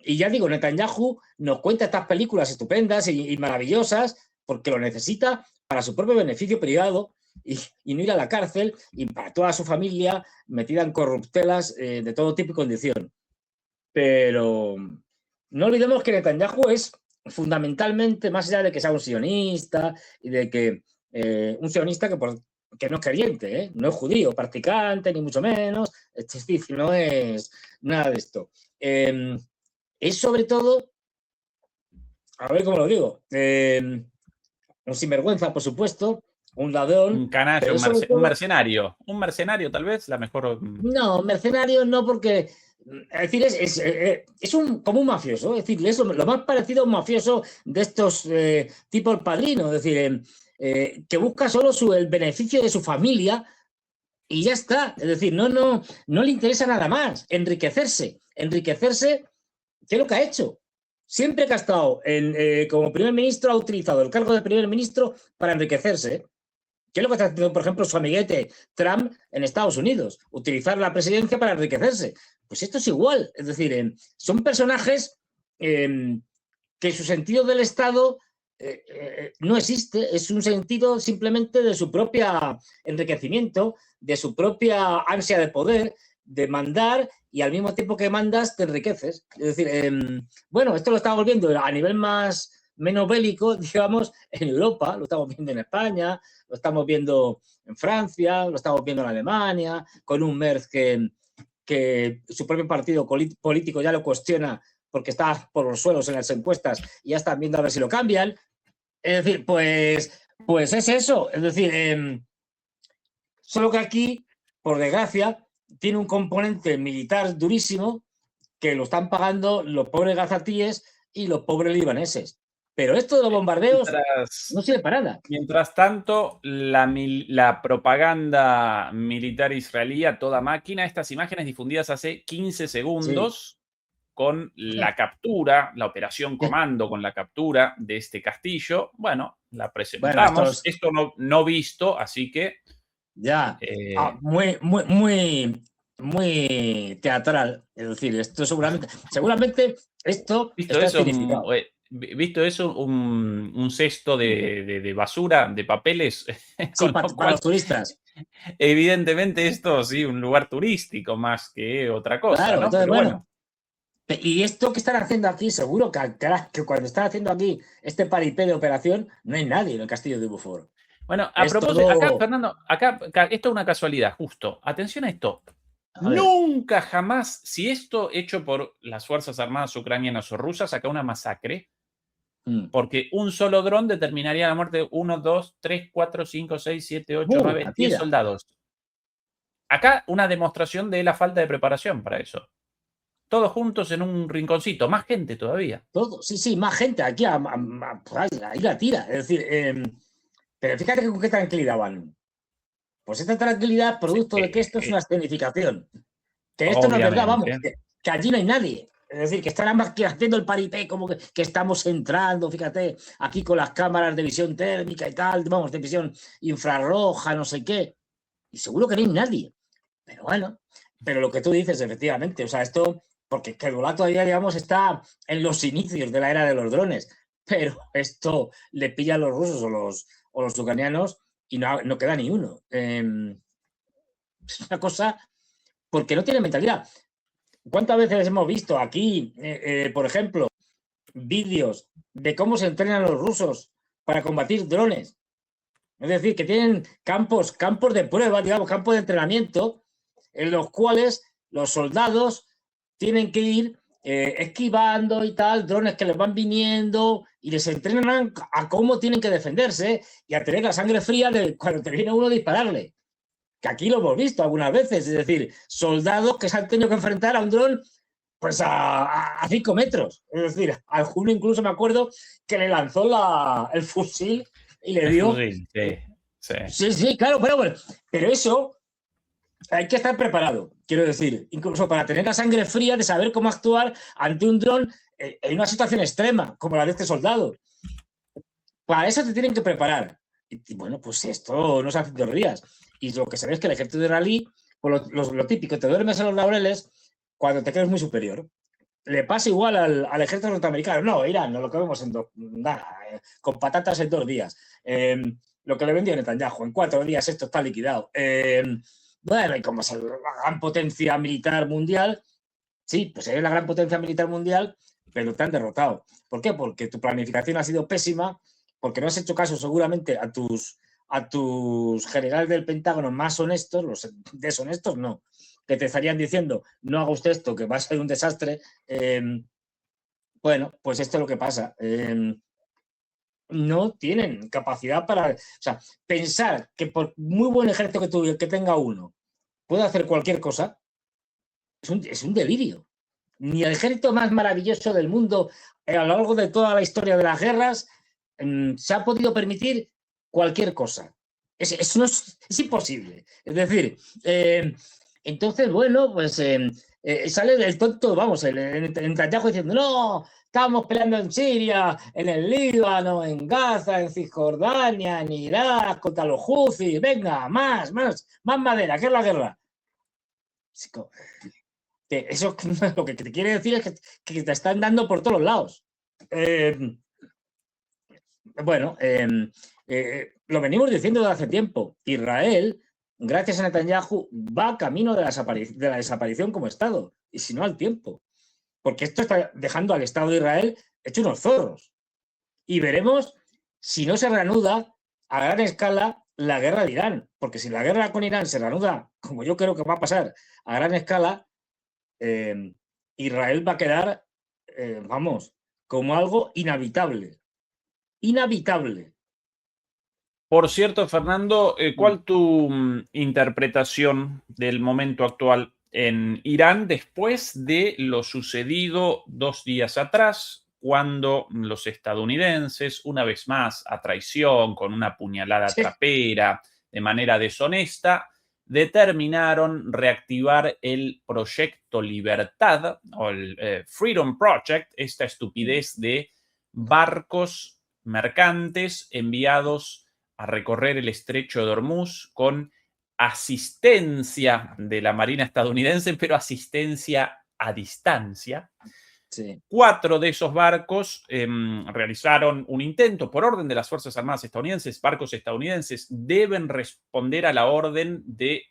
y ya digo, Netanyahu nos cuenta estas películas estupendas y maravillosas porque lo necesita para su propio beneficio privado y no ir a la cárcel y para toda su familia metida en corruptelas de todo tipo y condición. Pero no olvidemos que Netanyahu es fundamentalmente, más allá de que sea un sionista y de que un sionista que no es creyente, no es judío, practicante, ni mucho menos, es decir, no es nada de esto. Es sobre todo, a ver cómo lo digo, un sinvergüenza, por supuesto, un ladrón, Un canalla, pero es sobre un todo mercenario. Un mercenario, tal vez, la mejor. no, mercenario no, porque es decir, como un mafioso, es decir, es lo más parecido a un mafioso de estos tipo el padrino, es decir, que busca solo el beneficio de su familia y ya está. Es decir, no le interesa nada más, enriquecerse. Enriquecerse, ¿qué es lo que ha hecho? Siempre que ha estado como primer ministro, ha utilizado el cargo de primer ministro para enriquecerse. ¿Qué es lo que está haciendo, por ejemplo, su amiguete Trump en Estados Unidos? Utilizar la presidencia para enriquecerse. Pues esto es igual. Es decir, son personajes que su sentido del Estado no existe. Es un sentido simplemente de su propio enriquecimiento, de su propia ansia de poder, de mandar y al mismo tiempo que mandas te enriqueces. Es decir, bueno, esto lo estamos viendo a nivel menos bélico, digamos, en Europa, lo estamos viendo en España, lo estamos viendo en Francia, lo estamos viendo en Alemania, con un Merz que su propio partido político ya lo cuestiona porque está por los suelos en las encuestas y ya están viendo a ver si lo cambian. Es decir, pues es eso. Es decir, solo que aquí, por desgracia, tiene un componente militar durísimo que lo están pagando los pobres gazatíes y los pobres libaneses. Pero esto de los bombardeos no Mientras, sirve para nada. mientras tanto, la propaganda militar israelí a toda máquina, estas imágenes difundidas hace 15 Sí. segundos con la captura, la operación comando con la captura de este castillo. Bueno, la Bueno, presentamos. Esto no visto, así que. ya, muy teatral. Es decir, esto seguramente esto Visto está eso, escenificado. visto eso, un cesto de basura, de papeles, Sí, con lo para cual, los turistas. evidentemente, esto sí, un lugar turístico más que otra cosa, Claro, ¿no? entonces, Pero bueno. bueno, Y esto que están haciendo aquí, seguro que cuando están haciendo aquí este paripé de operación, no hay nadie en el castillo de Beaufort. Bueno, a Es propósito, acá, todo... Fernando, esto es una casualidad, justo. Atención a esto. A ver, Nunca jamás, si esto hecho por las Fuerzas Armadas ucranianas o rusas, acá una masacre, mm. porque un solo dron determinaría la muerte de 1, 2, 3, 4, 5, 6, 7, 8, 9, 10 Tira, soldados. Acá una demostración de la falta de preparación para eso. Todos juntos en un rinconcito, más gente todavía. todo. Sí, sí, más gente aquí, ahí la tira. Es decir, pero fíjate con qué tranquilidad van. Pues esta tranquilidad, Sí, producto de que esto es una escenificación. Que esto no es verdad, vamos, obviamente. que allí no hay nadie. Es decir, que están ambas haciendo el paripé, como que estamos entrando, fíjate, aquí con las cámaras de visión térmica y tal, vamos, de visión infrarroja, no sé qué. Y seguro que no hay nadie. Pero bueno, pero lo que tú dices, efectivamente, o sea, esto, porque Hezbollah todavía, digamos, está en los inicios de la era de los drones, pero esto le pilla a los rusos o los ucranianos y no queda ni uno. Es una cosa porque no tiene mentalidad. ¿Cuántas veces hemos visto aquí, por ejemplo, vídeos de cómo se entrenan los rusos para combatir drones? Es decir, que tienen campos de prueba, digamos, campos de entrenamiento, en los cuales los soldados tienen que ir esquivando y tal, drones que les van viniendo y les entrenan a cómo tienen que defenderse y a tener la sangre fría de cuando te viene uno a dispararle. Que aquí lo hemos visto algunas veces, es decir, soldados que se han tenido que enfrentar a un dron pues a 5 metros. Es decir, al Juno incluso me acuerdo que le lanzó el fusil y le El dio. fusil, sí, sí. Sí, sí, claro, pero eso hay que estar preparado, quiero decir, incluso para tener la sangre fría de saber cómo actuar ante un dron en una situación extrema, como la de este soldado. Para eso te tienen que preparar. Y bueno, pues esto no se hace 2 días. Y lo que se ve es que el ejército israelí, pues lo típico, te duermes en los laureles cuando te crees muy superior. Le pasa igual al ejército norteamericano. No, Irán, no lo comemos con patatas en 2 días. Lo que le vendió Netanyahu, en 4 días esto está liquidado. Bueno, y como es la gran potencia militar mundial, sí, pues eres la gran potencia militar mundial, pero te han derrotado. ¿Por qué? Porque tu planificación ha sido pésima, porque no has hecho caso seguramente a tus generales del Pentágono más honestos, los deshonestos no, que te estarían diciendo, no haga usted esto, que va a ser un desastre. Bueno, pues esto es lo que pasa. No tienen capacidad para... O sea, pensar que por muy buen ejército que tenga uno, puede hacer cualquier cosa, es un delirio. Ni el ejército más maravilloso del mundo a lo largo de toda la historia de las guerras se ha podido permitir cualquier cosa. Eso no es imposible. Es decir, entonces, bueno, pues sale el tonto, vamos, el Netanyahu diciendo, no, estábamos peleando en Siria, en el Líbano, en Gaza, en Cisjordania, en Irak, contra los Houthis, venga, más madera, ¿qué es la guerra? Eso lo que te quiere decir es que te están dando por todos lados. Bueno, lo venimos diciendo desde hace tiempo. Israel, gracias a Netanyahu, va camino de la desaparición como Estado, y si no al tiempo. Porque esto está dejando al Estado de Israel hecho unos zorros. Y veremos si no se reanuda a gran escala la guerra de Irán. Porque si la guerra con Irán se reanuda, como yo creo que va a pasar, a gran escala, Israel va a quedar, vamos, como algo inhabitable. Inhabitable. Por cierto, Fernando, ¿cuál tu interpretación del momento actual en Irán después de lo sucedido 2 días atrás, cuando los estadounidenses, una vez más a traición, con una puñalada Sí. trapera, de manera deshonesta, determinaron reactivar el Proyecto Libertad o el Freedom Project, esta estupidez de barcos mercantes enviados a recorrer el estrecho de Hormuz con asistencia de la Marina estadounidense, pero asistencia a distancia. Sí. 4 de esos barcos realizaron un intento por orden de las Fuerzas Armadas estadounidenses. Barcos estadounidenses deben responder a la orden de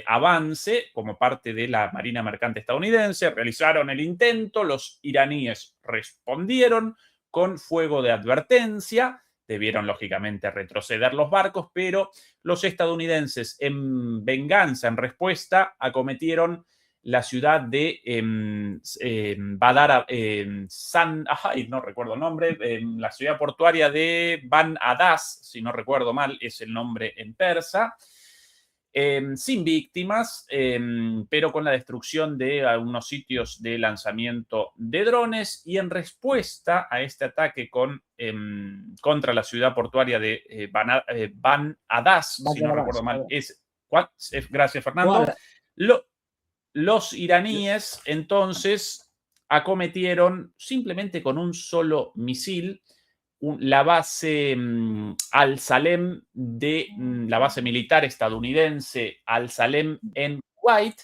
avance como parte de la Marina Mercante estadounidense. Realizaron el intento, los iraníes respondieron con fuego de advertencia, debieron lógicamente retroceder los barcos, pero los estadounidenses en venganza, en respuesta, acometieron la ciudad de Badar, no recuerdo el nombre, la ciudad portuaria de Ban Adas, si no recuerdo mal, es el nombre en persa, sin víctimas, pero con la destrucción de algunos sitios de lanzamiento de drones, y en respuesta a este ataque contra la ciudad portuaria de Ban Adas, si no recuerdo mal, gracias Fernando, los iraníes entonces acometieron simplemente con un solo misil la base Al-Salem de la base militar estadounidense Al-Salem en Kuwait.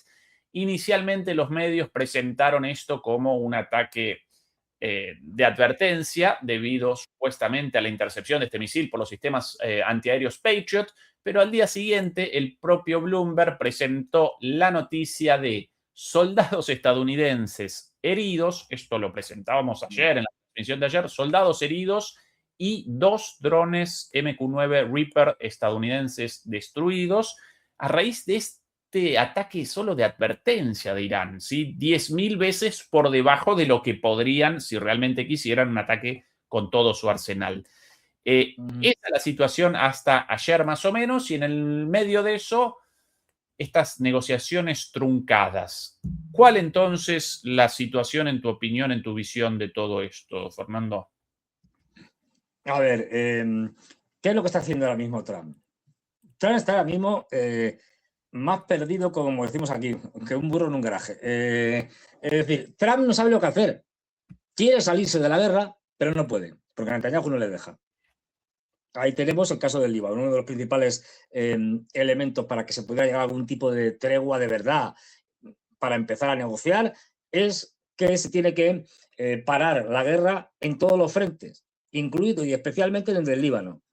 Inicialmente los medios presentaron esto como un ataque de advertencia debido supuestamente a la intercepción de este misil por los sistemas antiaéreos Patriot, pero al día siguiente el propio Bloomberg presentó la noticia de soldados estadounidenses heridos, esto lo presentábamos ayer en la transmisión de ayer, soldados heridos y 2 drones MQ-9 Reaper estadounidenses destruidos a raíz de este ataque solo de advertencia de Irán, ¿sí? 10.000 veces por debajo de lo que podrían, si realmente quisieran, un ataque con todo su arsenal. Esa es la situación hasta ayer más o menos, y en el medio de eso, estas negociaciones truncadas. ¿Cuál entonces la situación en tu opinión, en tu visión de todo esto, Fernando? A ver, ¿qué es lo que está haciendo ahora mismo Trump? Trump está ahora mismo más perdido, como decimos aquí, que un burro en un garaje. Es decir, Trump no sabe lo que hacer. Quiere salirse de la guerra, pero no puede, porque Netanyahu no le deja. Ahí tenemos el caso del Líbano, uno de los principales elementos para que se pudiera llegar a algún tipo de tregua de verdad para empezar a negociar, es que se tiene que parar la guerra en todos los frentes, incluido y especialmente en el del Líbano.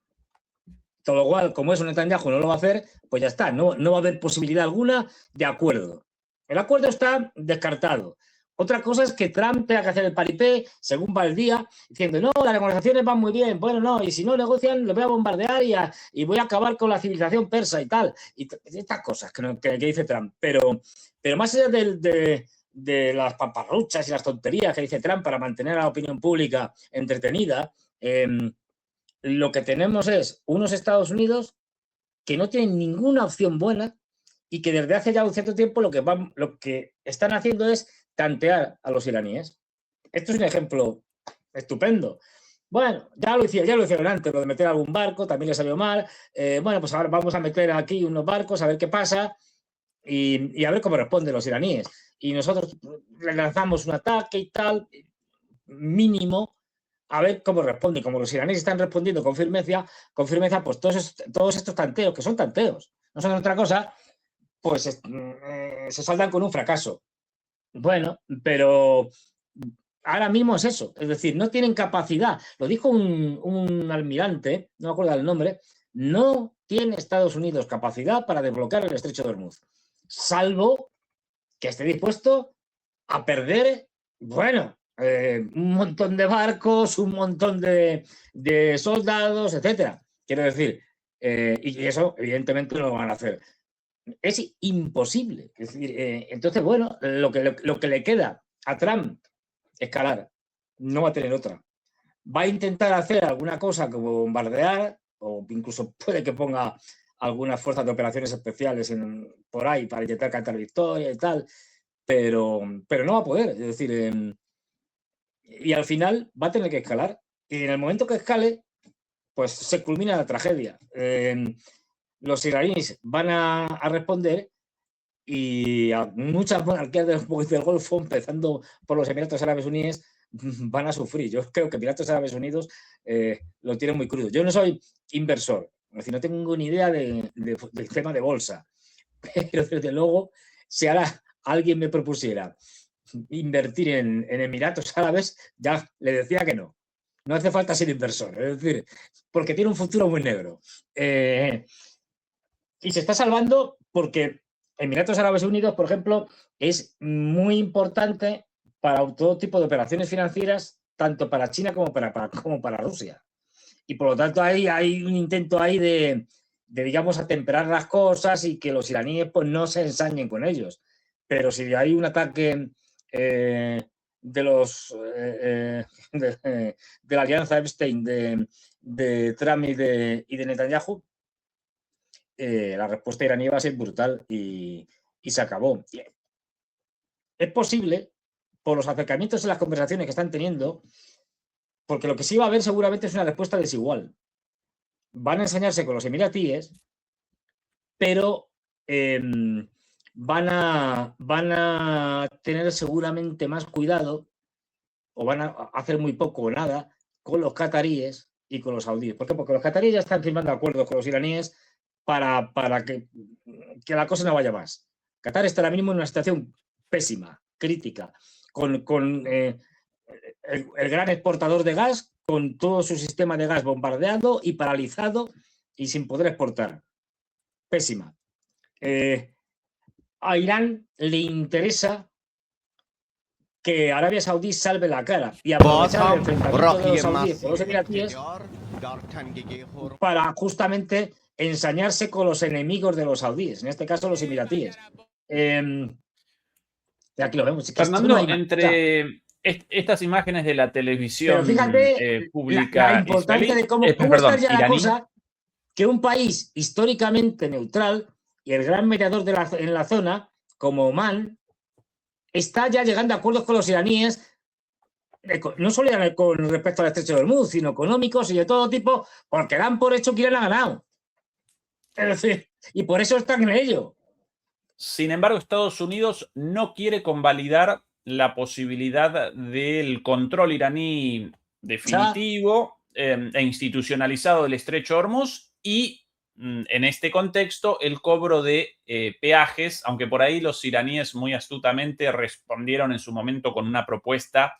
Todo lo cual, como eso Netanyahu no lo va a hacer, pues ya está, no va a haber posibilidad alguna de acuerdo. El acuerdo está descartado. Otra cosa es que Trump tenga que hacer el paripé según va el día, diciendo, no, las negociaciones van muy bien, bueno, no, y si no negocian, los voy a bombardear y voy a acabar con la civilización persa y tal. Y estas cosas que dice Trump. Pero más allá de las paparruchas y las tonterías que dice Trump para mantener a la opinión pública entretenida, lo que tenemos es unos Estados Unidos que no tienen ninguna opción buena y que desde hace ya un cierto tiempo lo que están haciendo es tantear a los iraníes. Esto es un ejemplo estupendo. Bueno, ya lo hicieron antes, lo de meter algún barco, también le salió mal. Bueno, pues ahora vamos a meter aquí unos barcos, a ver qué pasa y a ver cómo responden los iraníes. Y nosotros le lanzamos un ataque y tal, mínimo, a ver cómo responde. Como los iraníes están respondiendo con firmeza, pues todos estos tanteos, que son tanteos, no son otra cosa, pues se saldan con un fracaso. Bueno, pero ahora mismo es eso. Es decir, no tienen capacidad. Lo dijo un almirante, no me acuerdo del nombre, no tiene Estados Unidos capacidad para desbloquear el estrecho de Hormuz, salvo que esté dispuesto a perder, bueno, un montón de barcos, un montón de soldados, etcétera. Quiero decir, y eso evidentemente no lo van a hacer. Es imposible. Es decir, entonces, bueno, lo que le queda a Trump, escalar, no va a tener otra. Va a intentar hacer alguna cosa como bombardear, o incluso puede que ponga algunas fuerzas de operaciones especiales por ahí para intentar cantar victoria y tal, pero no va a poder. Es decir, y al final va a tener que escalar. Y en el momento que escale, pues se culmina la tragedia. Los iraníes van a responder y a muchas monarquías del Golfo, empezando por los Emiratos Árabes Unidos, van a sufrir. Yo creo que Emiratos Árabes Unidos lo tienen muy crudo. Yo no soy inversor, es decir, no tengo ni idea del tema de bolsa, pero desde luego, si ahora alguien me propusiera invertir en Emiratos Árabes, ya le decía que no. No hace falta ser inversor, es decir, porque tiene un futuro muy negro. Y se está salvando porque Emiratos Árabes Unidos, por ejemplo, es muy importante para todo tipo de operaciones financieras, tanto para China como para Rusia. Y por lo tanto hay un intento ahí de, digamos, atemperar las cosas y que los iraníes pues no se ensañen con ellos. Pero si hay un ataque de la alianza Epstein de Trump y de Netanyahu, la respuesta iraní va a ser brutal y se acabó. Es posible, por los acercamientos y las conversaciones que están teniendo, porque lo que sí va a haber seguramente es una respuesta desigual. Van a ensañarse con los emiratíes, pero van a tener seguramente más cuidado, o van a hacer muy poco o nada, con los cataríes y con los saudíes. ¿Por qué? Porque los cataríes ya están firmando acuerdos con los iraníes para que la cosa no vaya más. Qatar está ahora mismo en una situación pésima, crítica, con el gran exportador de gas, con todo su sistema de gas bombardeado y paralizado y sin poder exportar. Pésima. A Irán le interesa que Arabia Saudí salve la cara y aprovechar el enfrentamiento de los saudíes con los emiratíes para justamente ensañarse con los enemigos de los saudíes, en este caso los emiratíes. Aquí lo vemos. Fernando, entre estas imágenes de la televisión pero fíjate, pública la importancia israelí, de cómo está ya la cosa, que un país históricamente neutral y el gran mediador en la zona, como Omán, está ya llegando a acuerdos con los iraníes, no solo con respecto al estrecho de Hormuz, sino económicos y de todo tipo, porque dan por hecho que Irán ha ganado. Es decir, y por eso están en ello. Sin embargo, Estados Unidos no quiere convalidar la posibilidad del control iraní definitivo e institucionalizado del estrecho de Hormuz y, en este contexto, el cobro de peajes, aunque por ahí los iraníes muy astutamente respondieron en su momento con una propuesta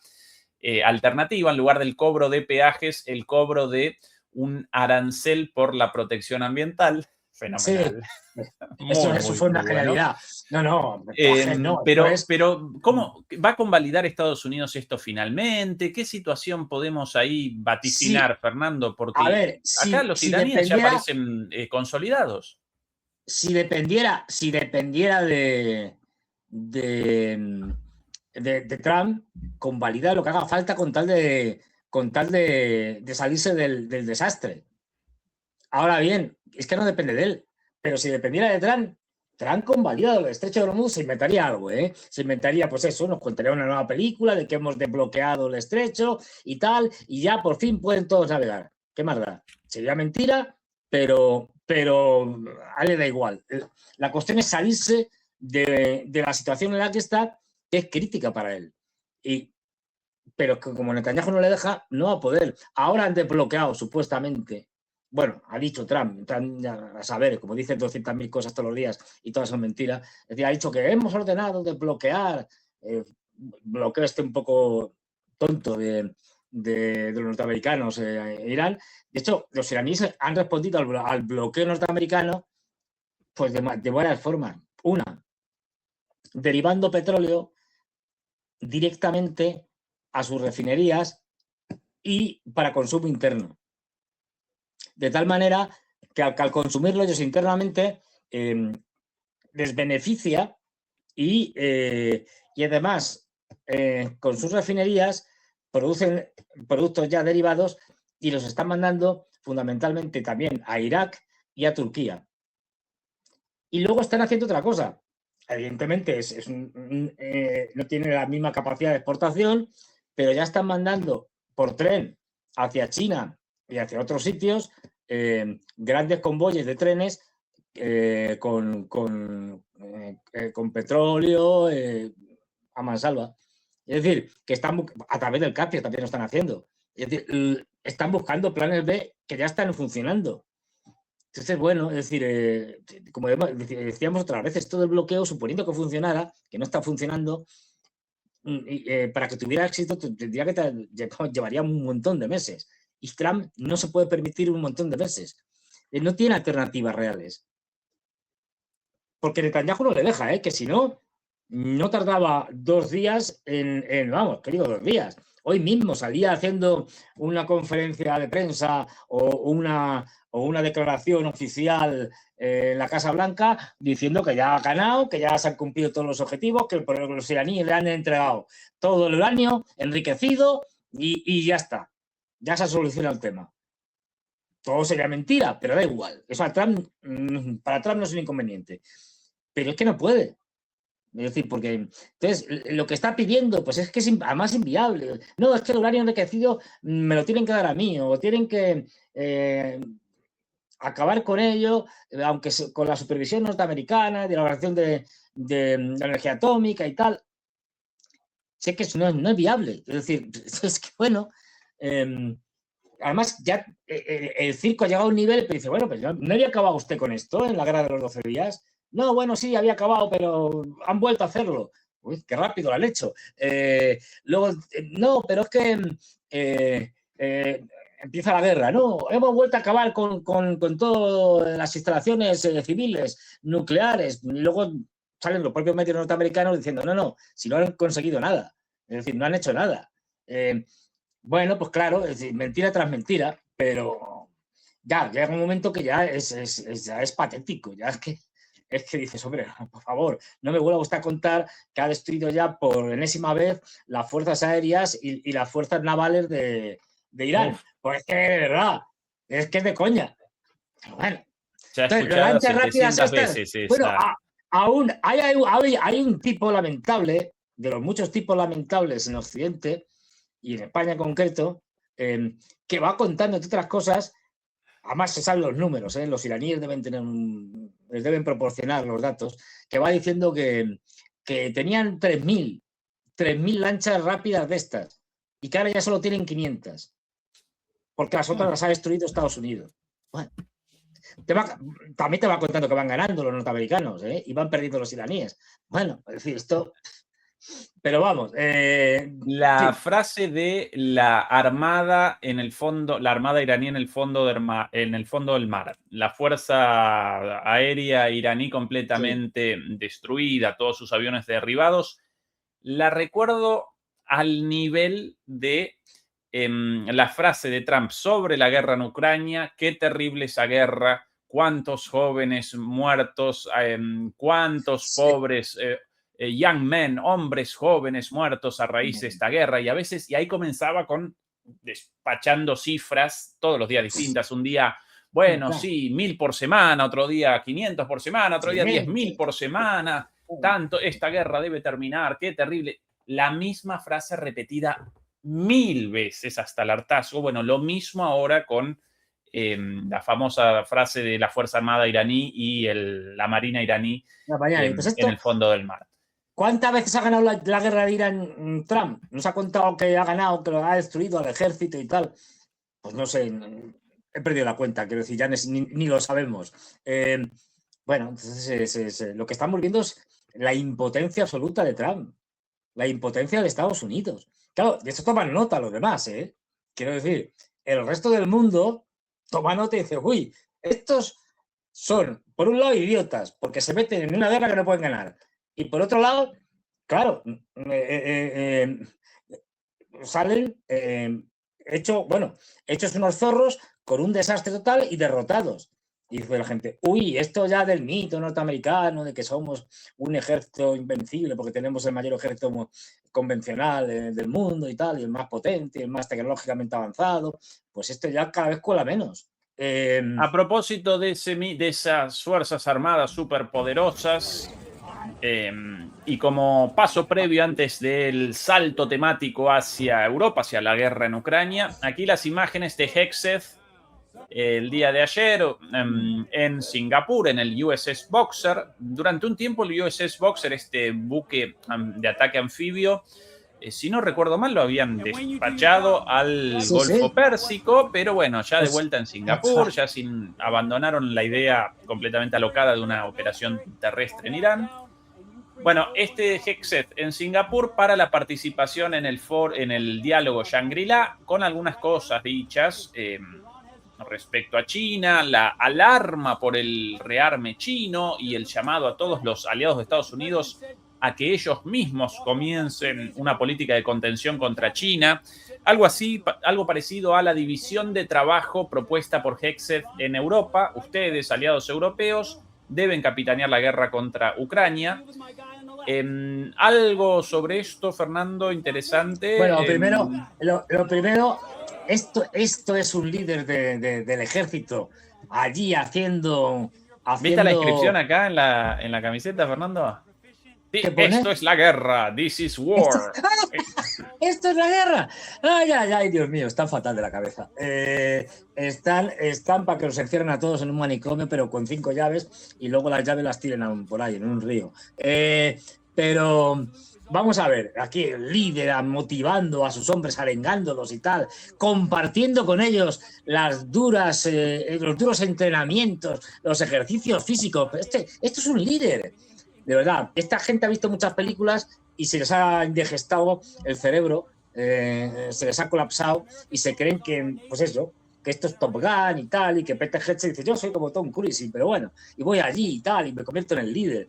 alternativa. En lugar del cobro de peajes, el cobro de un arancel por la protección ambiental. Fenomenal. Sí. Eso fue una genialidad. Bueno. No, pero ¿cómo va a convalidar Estados Unidos esto finalmente? ¿Qué situación podemos ahí vaticinar, sí, Fernando? Porque a ver, acá los iraníes ya parecen consolidados. Si dependiera de Trump, convalida lo que haga falta con tal de salirse del desastre. Ahora bien, es que no depende de él, pero si dependiera de Trump convalida el estrecho de Hormuz, se inventaría algo, se inventaría, pues eso, nos contaría una nueva película de que hemos desbloqueado el estrecho y tal, y ya por fin pueden todos navegar. ¿Qué más da? Sería mentira, pero a él le da igual. La cuestión es salirse de la situación en la que está, que es crítica para él. Pero que como Netanyahu no le deja, no va a poder. Ahora han desbloqueado, supuestamente. Bueno, ha dicho Trump, a saber, como dice 200.000 cosas todos los días y todas son mentiras. Es decir, ha dicho que hemos ordenado desbloquear, bloqueo un poco tonto de los norteamericanos en Irán. De hecho, los iraníes han respondido al bloqueo norteamericano pues de varias formas. Una, derivando petróleo directamente a sus refinerías y para consumo interno. De tal manera que al consumirlo ellos internamente les beneficia y además con sus refinerías producen productos ya derivados y los están mandando fundamentalmente también a Irak y a Turquía. Y luego están haciendo otra cosa. Evidentemente no tiene la misma capacidad de exportación, pero ya están mandando por tren hacia China y hacia otros sitios grandes convoyes de trenes con petróleo a mansalva. Es decir, que están a través del Caspio también lo están haciendo. Es decir, están buscando planes B que ya están funcionando. Entonces, bueno, es decir, como decíamos otras veces, todo el bloqueo, suponiendo que funcionara, que no está funcionando, para que tuviera éxito tendría que llevaría un montón de meses. Y Trump no se puede permitir un montón de meses. No tiene alternativas reales. Porque Netanyahu no le deja, que si no, no tardaba 2 días vamos, que digo 2 días, hoy mismo salía haciendo una conferencia de prensa o una declaración oficial en la Casa Blanca diciendo que ya ha ganado, que ya se han cumplido todos los objetivos, que los iraníes le han entregado todo el uranio enriquecido y ya está. Ya se ha solucionado el tema. Todo sería mentira, pero da igual. Eso para Trump no es un inconveniente. Pero es que no puede. Es decir, porque entonces lo que está pidiendo, pues es que es además inviable. No, es que el uranio enriquecido me lo tienen que dar a mí, o tienen que acabar con ello, aunque con la supervisión norteamericana, de la Organización de la Energía Atómica y tal. Sé que eso no es viable. Es decir, es que bueno. Además, ya el circo ha llegado a un nivel que dice, bueno, pues no había acabado usted con esto en la guerra de los 12 días. No, bueno, sí, había acabado, pero han vuelto a hacerlo. Uy, qué rápido lo han hecho. Luego, no, pero es que empieza la guerra, ¿no? Hemos vuelto a acabar con todas las instalaciones civiles, nucleares. Y luego salen los propios medios norteamericanos diciendo, no, si no han conseguido nada. Es decir, no han hecho nada. Bueno, pues claro, es decir, mentira tras mentira, pero ya llega un momento que ya es patético, ya es que dices, hombre, por favor, no me vuelva a gustar contar que ha destruido ya por enésima vez las fuerzas aéreas y las fuerzas navales de Irán. Uf. Pues es que de verdad, es que es de coña. Bueno, se ha escuchado 700 veces esa. Bueno, aún hay un tipo lamentable, de los muchos tipos lamentables en Occidente, y en España en concreto, que va contando, entre otras cosas, además se saben los números, los iraníes les deben proporcionar los datos, que va diciendo que tenían 3.000 lanchas rápidas de estas, y que ahora ya solo tienen 500, porque las otras las ha destruido Estados Unidos. Bueno, también te va contando que van ganando los norteamericanos, y van perdiendo los iraníes. Bueno, es decir, esto... Pero vamos. La frase de la armada en el fondo, la armada iraní en el fondo del mar, la fuerza aérea iraní completamente destruida, todos sus aviones derribados, la recuerdo al nivel de la frase de Trump sobre la guerra en Ucrania, qué terrible esa guerra, cuántos jóvenes muertos, cuántos pobres... young men, hombres jóvenes muertos a raíz de esta guerra, y a veces, y ahí comenzaba con despachando cifras todos los días distintas, un día, bueno, sí, 1.000 por semana, otro día 500 por semana, otro día 10.000 por semana, tanto, esta guerra debe terminar, qué terrible, la misma frase repetida 1.000 veces hasta el hartazgo. Bueno, lo mismo ahora con la famosa frase de la Fuerza Armada iraní y la Marina iraní en el fondo del mar. ¿Cuántas veces ha ganado la guerra de Irán Trump? Nos ha contado que ha ganado, que lo ha destruido al ejército y tal. Pues no sé, he perdido la cuenta, quiero decir, ya ni lo sabemos. Bueno, entonces lo que estamos viendo es la impotencia absoluta de Trump, la impotencia de Estados Unidos. Claro, de eso toman nota los demás, ¿eh? Quiero decir, el resto del mundo toma nota y dice, uy, estos son, por un lado, idiotas, porque se meten en una guerra que no pueden ganar. Y por otro lado, claro, salen hechos unos zorros con un desastre total y derrotados. Y dice la gente, uy, esto ya del mito norteamericano, de que somos un ejército invencible porque tenemos el mayor ejército convencional del mundo y tal, y el más potente, el más tecnológicamente avanzado, pues esto ya cada vez cuela menos. A propósito de esas fuerzas armadas superpoderosas, y como paso previo antes del salto temático hacia Europa, hacia la guerra en Ucrania, aquí las imágenes de Hegseth el día de ayer en Singapur, en el USS Boxer. Durante un tiempo el USS Boxer, este buque de ataque anfibio, si no recuerdo mal, lo habían despachado al Golfo Pérsico, pero bueno, ya de vuelta en Singapur, ya abandonaron la idea completamente alocada de una operación terrestre en Irán. Bueno, este Hegseth en Singapur para la participación en el diálogo Shangri-La, con algunas cosas dichas respecto a China, la alarma por el rearme chino y el llamado a todos los aliados de Estados Unidos a que ellos mismos comiencen una política de contención contra China. Algo así, algo parecido a la división de trabajo propuesta por Hegseth en Europa. Ustedes, aliados europeos, deben capitanear la guerra contra Ucrania. Algo sobre esto, Fernando, interesante. Bueno, lo primero, esto es un líder del ejército allí ¿Viste la inscripción acá en la camiseta, Fernando? ¿Qué pone? Esto es la guerra. This is war. ¡Esto es la guerra! ¡Ay, ay, ay! Dios mío, están fatal de la cabeza. Están para que los encierren a todos en un manicomio, pero con 5 llaves, y luego las llaves las tiren por ahí, en un río. Pero vamos a ver, aquí el líder motivando a sus hombres, arengándolos y tal, compartiendo con ellos los duros entrenamientos, los ejercicios físicos. Esto es un líder. De verdad, esta gente ha visto muchas películas y se les ha indigestado el cerebro, se les ha colapsado y se creen que, pues eso, que esto es Top Gun y tal, y que Peter Hedges dice, yo soy como Tom Cruise, pero bueno, y voy allí y tal, y me convierto en el líder.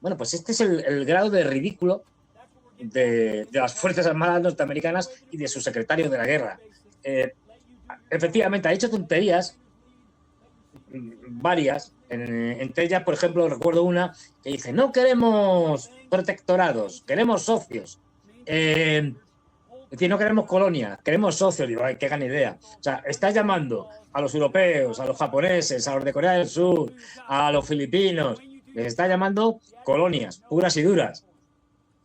Bueno, pues este es el grado de ridículo de las Fuerzas Armadas norteamericanas y de su secretario de la guerra. Efectivamente, ha hecho tonterías, varias, entre ellas, por ejemplo, recuerdo una que dice, no queremos protectorados, queremos socios. Es decir, no queremos colonias, queremos socios. Digo, ay, qué gran idea. O sea, estás llamando a los europeos, a los japoneses, a los de Corea del Sur, a los filipinos, les está llamando colonias, puras y duras.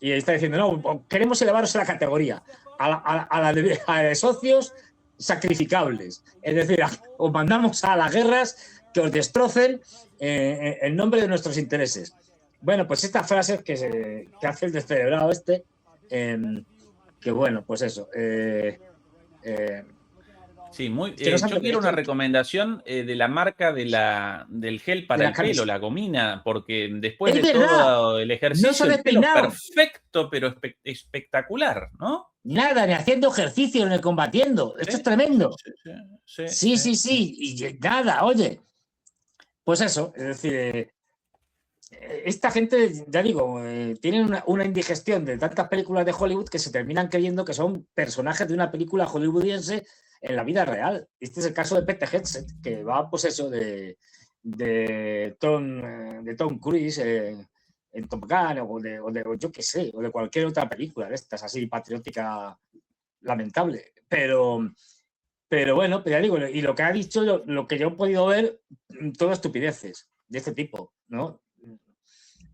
Y está diciendo, no, queremos elevaros a la categoría, a la de socios sacrificables. Es decir, os mandamos a las guerras que os destrocen en nombre de nuestros intereses. Bueno, pues estas frases que hace el descerebrado que bueno, pues eso. Sí, yo quiero una recomendación de la marca del gel para el pelo, la Gomina, porque después de todo el ejercicio, el pelo perfecto, pero espectacular, ¿no? Nada, ni haciendo ejercicio, ni combatiendo. Esto es tremendo. Sí. Y nada, oye. Pues eso, es decir, esta gente, ya digo, tienen una indigestión de tantas películas de Hollywood que se terminan creyendo que son personajes de una película hollywoodiense en la vida real. Este es el caso de Peter Hedges, que va, pues eso, de Tom Cruise en Top Gun o de yo qué sé, o de cualquier otra película de estas, así patriótica, lamentable. Pero bueno, pero ya digo, y lo que ha dicho, lo que yo he podido ver, todo estupideces de este tipo, ¿no?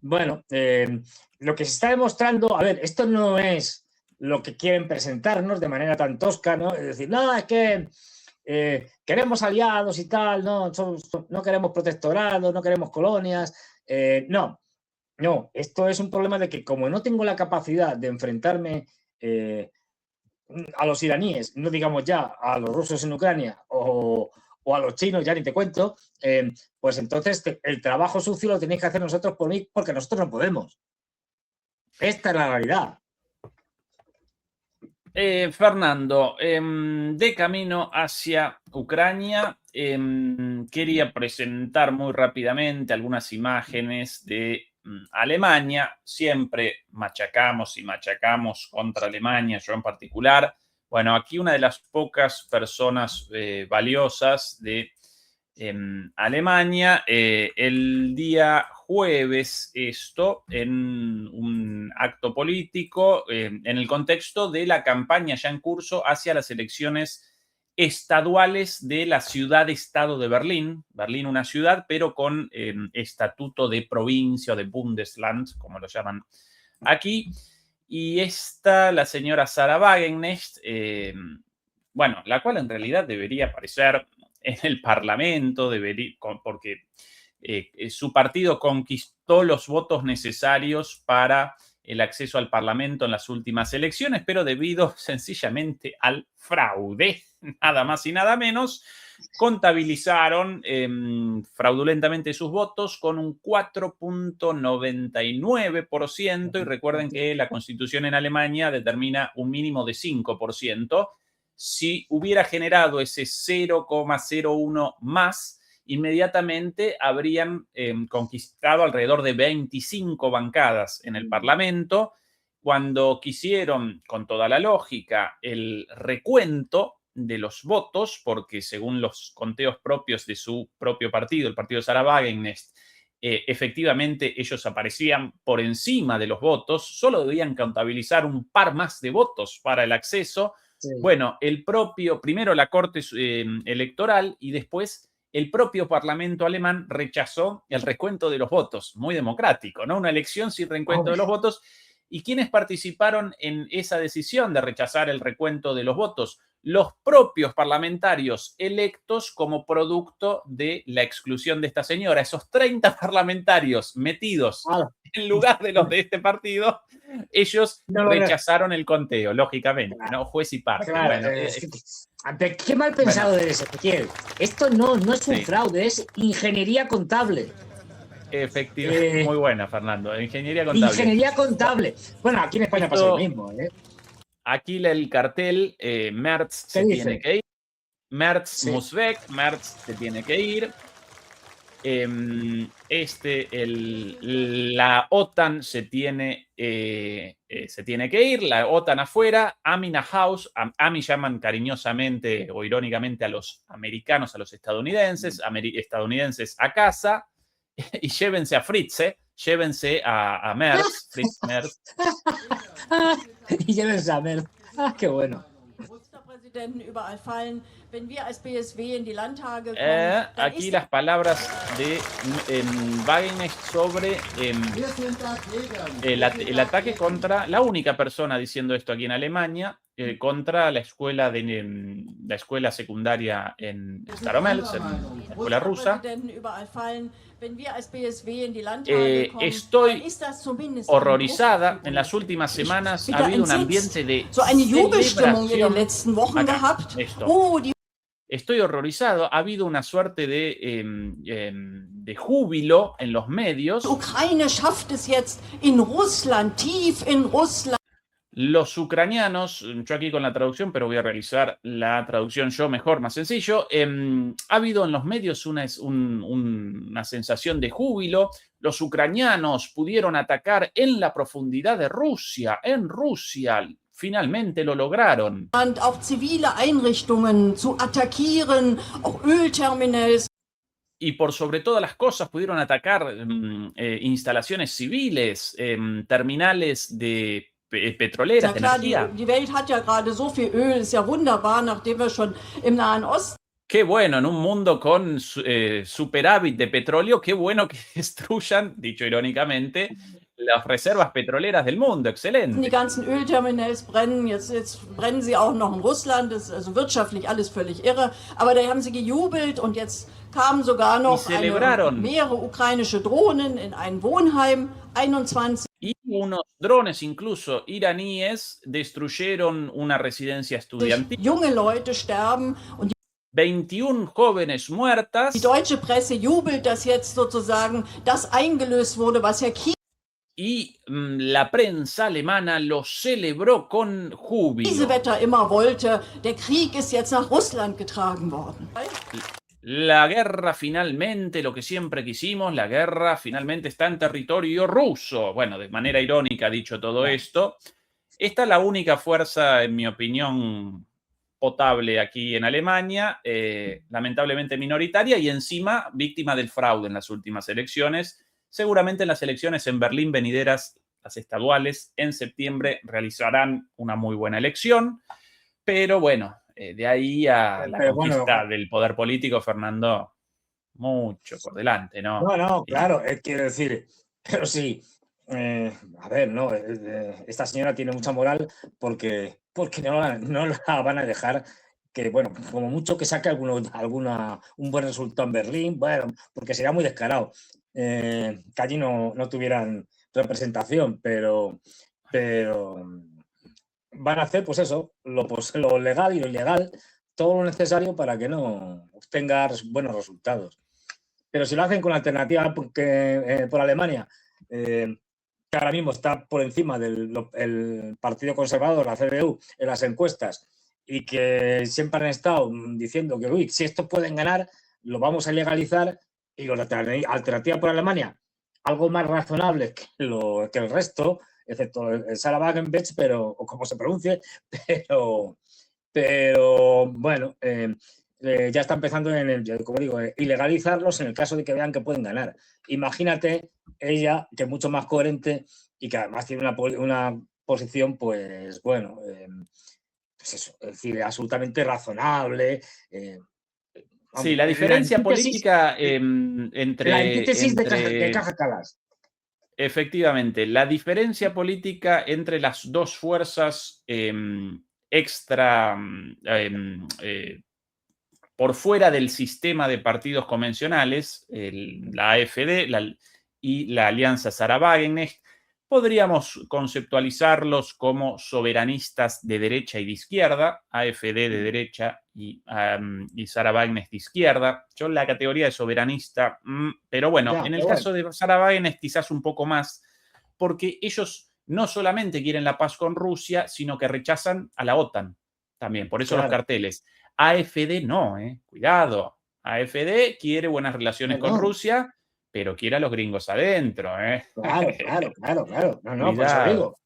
Bueno, lo que se está demostrando, a ver, esto no es lo que quieren presentarnos de manera tan tosca, ¿no? Es decir, no, es que queremos aliados y tal, no queremos protectorados, no queremos colonias, no, esto es un problema de que como no tengo la capacidad de enfrentarme a los iraníes, no digamos ya a los rusos en Ucrania o a los chinos, ya ni te cuento, pues entonces el trabajo sucio lo tenéis que hacer nosotros por mí porque nosotros no podemos. Esta es la realidad. Fernando, de camino hacia Ucrania, quería presentar muy rápidamente algunas imágenes de Alemania. Siempre machacamos y machacamos contra Alemania, yo en particular. Bueno, aquí una de las pocas personas valiosas de Alemania, el día jueves, en un acto político, en el contexto de la campaña ya en curso hacia las elecciones estaduales de la ciudad-estado de Berlín. Berlín, una ciudad, pero con estatuto de provincia o de Bundesland, como lo llaman aquí. Y la señora Sarah Wagenknecht, bueno, la cual en realidad debería aparecer en el Parlamento, porque su partido conquistó los votos necesarios para el acceso al Parlamento en las últimas elecciones, pero debido sencillamente al fraude, nada más y nada menos, contabilizaron fraudulentamente sus votos con un 4.99%, y recuerden que la Constitución en Alemania determina un mínimo de 5%. Si hubiera generado ese 0,01 más, inmediatamente habrían conquistado alrededor de 25 bancadas en el Parlamento. Cuando quisieron, con toda la lógica, el recuento de los votos, porque según los conteos propios de su propio partido, el partido Sarah Wagenknecht, efectivamente ellos aparecían por encima de los votos, solo debían contabilizar un par más de votos para el acceso. Sí. Bueno, primero la Corte Electoral y después el propio Parlamento alemán rechazó el recuento de los votos. Muy democrático, ¿no? Una elección sin recuento de los votos. ¿Y quiénes participaron en esa decisión de rechazar el recuento de los votos? Los propios parlamentarios electos como producto de la exclusión de esta señora. Esos 30 parlamentarios metidos en lugar de los de este partido, ellos rechazaron el conteo, lógicamente, ¿no? Juez y parte. Claro, bueno, qué mal pensado eres, Ezequiel. Esto no es un fraude, es ingeniería contable. Efectivamente, muy buena, Fernando. Ingeniería contable. Ingeniería contable. Bueno, aquí en España pasa lo mismo, ¿eh? Aquí el cartel, Merz se tiene que ir. Merz muss weg, Merz se tiene que ir. La OTAN se tiene que ir, la OTAN afuera. Amina House, Ami llaman cariñosamente o irónicamente a los americanos, a los estadounidenses, estadounidenses a casa. Y llévense a Fritz, llévense a Merz, Fritz Merz. Y llévense a Merz. Qué bueno. Aquí las palabras de Wagenknecht sobre el ataque contra la única persona diciendo esto aquí en Alemania, contra la escuela la escuela secundaria en Staromels, en la escuela rusa. Estoy horrorizada. En las últimas semanas ha habido un ambiente de celebración. Acá, esto. Estoy horrorizado. Ha habido una suerte de júbilo en los medios. Los ucranianos, yo aquí con la traducción, pero voy a realizar la traducción yo mejor, más sencillo. Ha habido en los medios una sensación de júbilo. Los ucranianos pudieron atacar en la profundidad de Rusia, en Rusia. Finalmente lo lograron. Auch zivile Einrichtungen zu attackieren, auch Ölterminals. Y por sobre todas las cosas pudieron atacar instalaciones civiles, terminales de petroleras, de energía. Die Welt hat ja gerade so viel Öl, ist ja wunderbar, nachdem wir schon im Nahen Osten. Qué bueno, en un mundo con superávit de petróleo, qué bueno que destruyan, dicho irónicamente, las reservas petroleras del mundo. Excelente. Die ganzen Ölterminals brennen, jetzt brennen sie auch noch in Russland, das ist also wirtschaftlich alles völlig irre, aber da haben sie gejubelt und jetzt kamen sogar noch mehrere ukrainische Drohnen in ein Wohnheim, 21. Y unos drones, incluso iraníes, destruyeron una residencia estudiantil. Junge Leute sterben und 21 jóvenes muertas. Die deutsche Presse jubelt, dass jetzt sozusagen das eingelöst wurde, was Herr Kiesinger. Y la prensa alemana lo celebró con júbilo. Kiesewetter immer wollte, der Krieg ist jetzt nach Russland getragen worden. La guerra finalmente, lo que siempre quisimos, la guerra finalmente está en territorio ruso. Bueno, de manera irónica dicho todo esto. Esta es la única fuerza, en mi opinión, potable aquí en Alemania, lamentablemente minoritaria y encima víctima del fraude en las últimas elecciones. Seguramente en las elecciones en Berlín venideras, las estaduales, en septiembre realizarán una muy buena elección, pero bueno, de ahí a la conquista del poder político, Fernando, mucho por delante, ¿no? No, claro, quiero decir, pero sí, a ver, no, esta señora tiene mucha moral porque no la van a dejar que, bueno, como mucho que saque un buen resultado en Berlín, bueno, porque sería muy descarado que allí no tuvieran representación, pero van a hacer, pues eso, lo legal y lo ilegal, todo lo necesario para que no obtenga buenos resultados. Pero si lo hacen con la alternativa por Alemania, que ahora mismo está por encima del Partido Conservador, la CDU, en las encuestas, y que siempre han estado diciendo que, uy, si estos pueden ganar, lo vamos a ilegalizar y la alternativa por Alemania, algo más razonable que el resto, excepto el Sarah Wagenknecht, o como se pronuncie, pero bueno, ya está empezando, como digo, ilegalizarlos en el caso de que vean que pueden ganar. Imagínate ella, que es mucho más coherente y que además tiene una posición, pues bueno, pues eso, es decir, absolutamente razonable. Sí, la diferencia política entre... La antítesis de Kaja Kallas. Efectivamente, la diferencia política entre las dos fuerzas por fuera del sistema de partidos convencionales, la AfD y la Alianza Sarah Wagenknecht, podríamos conceptualizarlos como soberanistas de derecha y de izquierda, AfD de derecha y Sarah Wagenknecht de izquierda. Yo la categoría de soberanista, pero bueno, en el caso de Sarah Wagenknecht quizás un poco más, porque ellos no solamente quieren la paz con Rusia, sino que rechazan a la OTAN también, por eso los carteles. AfD no, cuidado. AfD quiere buenas relaciones con Rusia, pero quiere a los gringos adentro, Claro. No, por eso digo.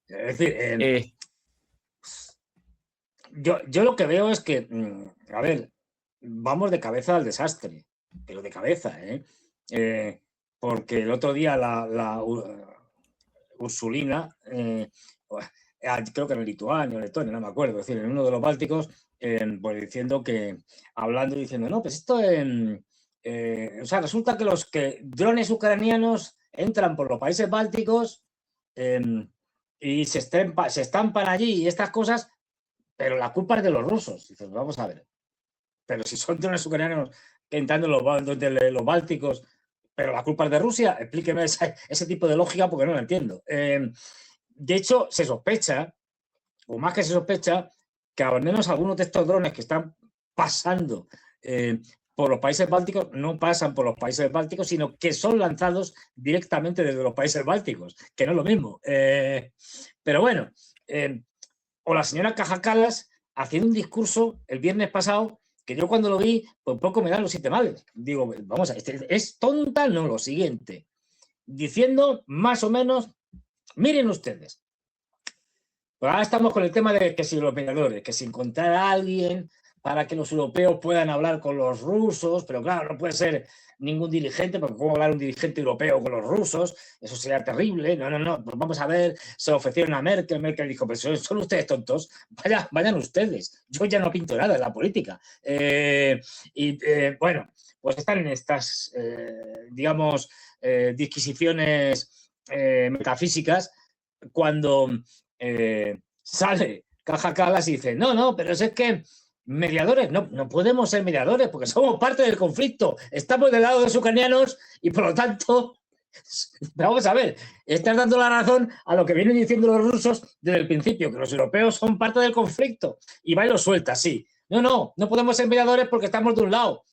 Es decir, yo lo que veo es que, a ver, vamos de cabeza al desastre, pero de cabeza, porque el otro día la Ursulina, creo que en Lituania o Letonia, no me acuerdo, es decir, en uno de los bálticos, pues diciendo no, pues esto, o sea, resulta que los drones ucranianos entran por los países bálticos y se estampan allí y estas cosas, pero la culpa es de los rusos. Dices, vamos a ver, pero si son drones ucranianos entrando en los bálticos, pero la culpa es de Rusia, explíqueme ese tipo de lógica porque no lo entiendo. De hecho, se sospecha, o más que se sospecha, que al menos algunos de estos drones que están pasando por los países bálticos no pasan por los países bálticos, sino que son lanzados directamente desde los países bálticos, que no es lo mismo. Pero bueno, o la señora Kaja Kallas haciendo un discurso el viernes pasado que yo cuando lo vi, pues poco me dan los 7 males. Digo, vamos a ver, es tonta, no, lo siguiente. Diciendo más o menos, miren ustedes, pues ahora estamos con el tema de que si los mediadores, que si encontrar a alguien para que los europeos puedan hablar con los rusos, pero claro, no puede ser ningún dirigente, porque ¿cómo hablar un dirigente europeo con los rusos? Eso sería terrible. No, pues vamos a ver, se ofrecieron a Merkel dijo, pues son ustedes tontos, vayan ustedes, yo ya no pinto nada en la política. Bueno, pues están en estas, digamos, disquisiciones metafísicas cuando sale Kaja Kallas y dice, no, pero es que mediadores, no podemos ser mediadores porque somos parte del conflicto, estamos del lado de los ucranianos y por lo tanto, vamos a ver, estás dando la razón a lo que vienen diciendo los rusos desde el principio, que los europeos son parte del conflicto y va y lo suelta, sí. No podemos ser mediadores porque estamos de un lado